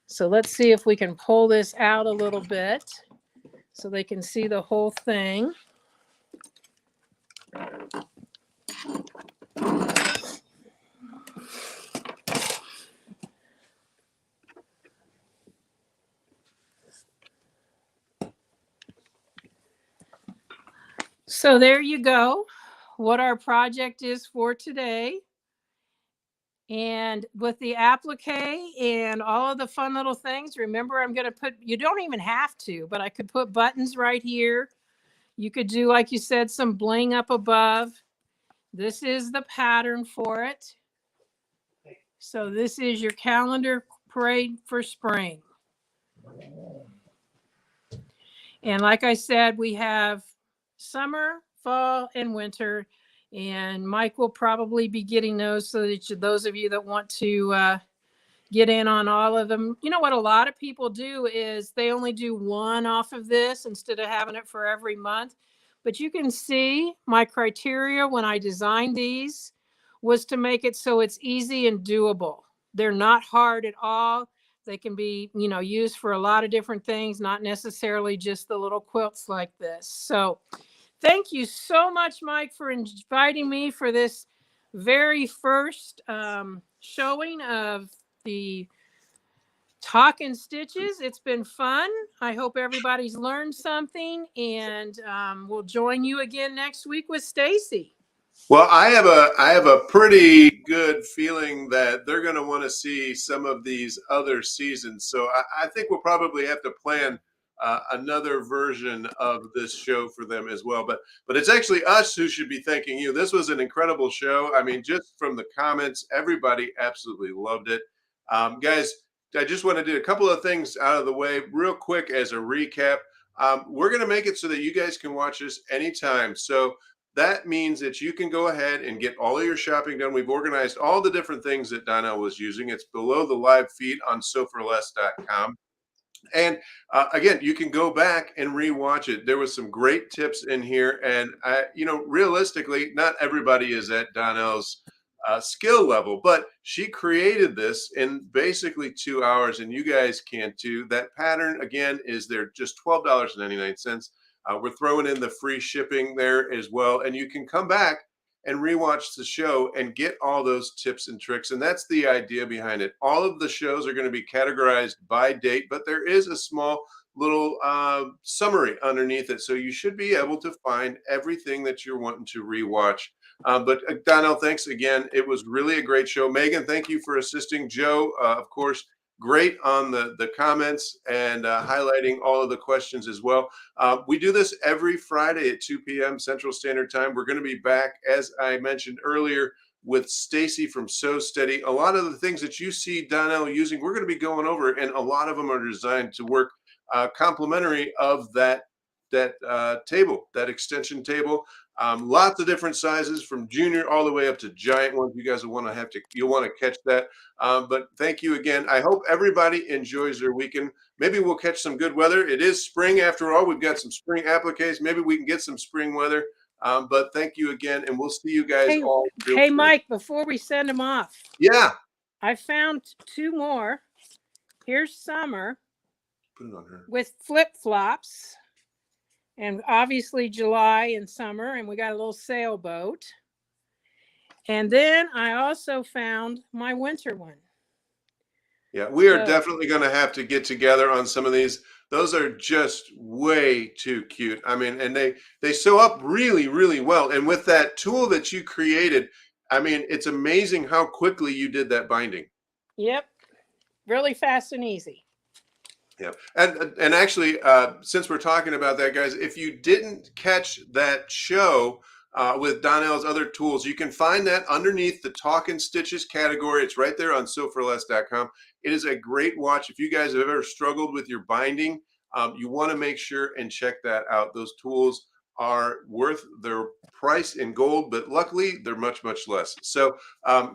So let's see if we can pull this out a little bit so they can see the whole thing. So there you go, what our project is for today. And with the applique and all of the fun little things, remember, I'm going to put, you don't even have to, but I could put buttons right here. You could do, like you said, some bling up above. This is the pattern for it. So this is your calendar parade for spring. And like I said, we have summer, fall, and winter. And Mike will probably be getting those so that those of you that want to get in on all of them. You know what a lot of people do is they only do one off of this instead of having it for every month. But you can see my criteria when I designed these was to make it so it's easy and doable. They're not hard at all. They can be, you know, used for a lot of different things, not necessarily just the little quilts like this. So thank you so much, Mike, for inviting me for this very first showing of the Talkin stitches. It's been fun. I hope everybody's learned something, and we'll join you again next week with Stacy. Well, I have a pretty good feeling that they're going to want to see some of these other seasons. So I think we'll probably have to plan another version of this show for them as well. But it's actually us who should be thanking you. This was an incredible show. I mean, just from the comments, everybody absolutely loved it. Guys, I just want to do a couple of things out of the way real quick as a recap. We're going to make it so that you guys can watch this anytime. So that means that you can go ahead and get all of your shopping done. We've organized all the different things that Donelle was using. It's below the live feed on soforless.com. And again, you can go back and rewatch it. There was some great tips in here, and realistically, not everybody is at Donnell's skill level, but she created this in basically 2 hours, and you guys can too. That pattern again is there, just $12.99. We're throwing in the free shipping there as well, and you can come back and rewatch the show and get all those tips and tricks. And that's the idea behind it. All of the shows are going to be categorized by date, but there is a small little summary underneath it. So you should be able to find everything that you're wanting to rewatch. But Donelle, thanks again. It was really a great show. Megan, thank you for assisting. Joe, of course, great on the comments and highlighting all of the questions as well. We do this every Friday at 2 p.m. Central Standard Time. We're going to be back, as I mentioned earlier, with Stacy from So Steady. A lot of the things that you see Donelle using, we're going to be going over, and a lot of them are designed to work complementary of that table, that extension table. Lots of different sizes from junior all the way up to giant ones. You guys will want to you'll want to catch that. But thank you again. I hope everybody enjoys their weekend. Maybe we'll catch some good weather. It is spring after all. We've got some spring appliques. Maybe we can get some spring weather. But thank you again, and we'll see you guys all. Hey, Mike, before we send them off. Yeah. I found 2 more. Here's Summer. Put it on her. With flip-flops. And obviously July and summer, and we got a little sailboat. And then I also found my winter one. Yeah, we are definitely going to have to get together on some of these. Those are just way too cute. I mean, and they sew up really, really well. And with that tool that you created, I mean, it's amazing how quickly you did that binding. Yep, really fast and easy. Yeah, and actually, since we're talking about that, guys, if you didn't catch that show with Donnelle's other tools, you can find that underneath the Talkin Stitches category. It's right there on soforless.com. It is a great watch. If you guys have ever struggled with your binding, you want to make sure and check that out. Those tools are worth their price in gold, but luckily they're much, much less. So,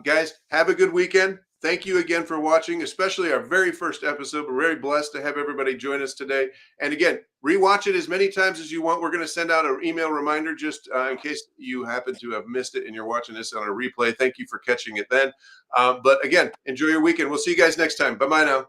guys, have a good weekend. Thank you again for watching, especially our very first episode. We're very blessed to have everybody join us today. And again, rewatch it as many times as you want. We're going to send out an email reminder just in case you happen to have missed it and you're watching this on a replay. Thank you for catching it then. But again, enjoy your weekend. We'll see you guys next time. Bye-bye now.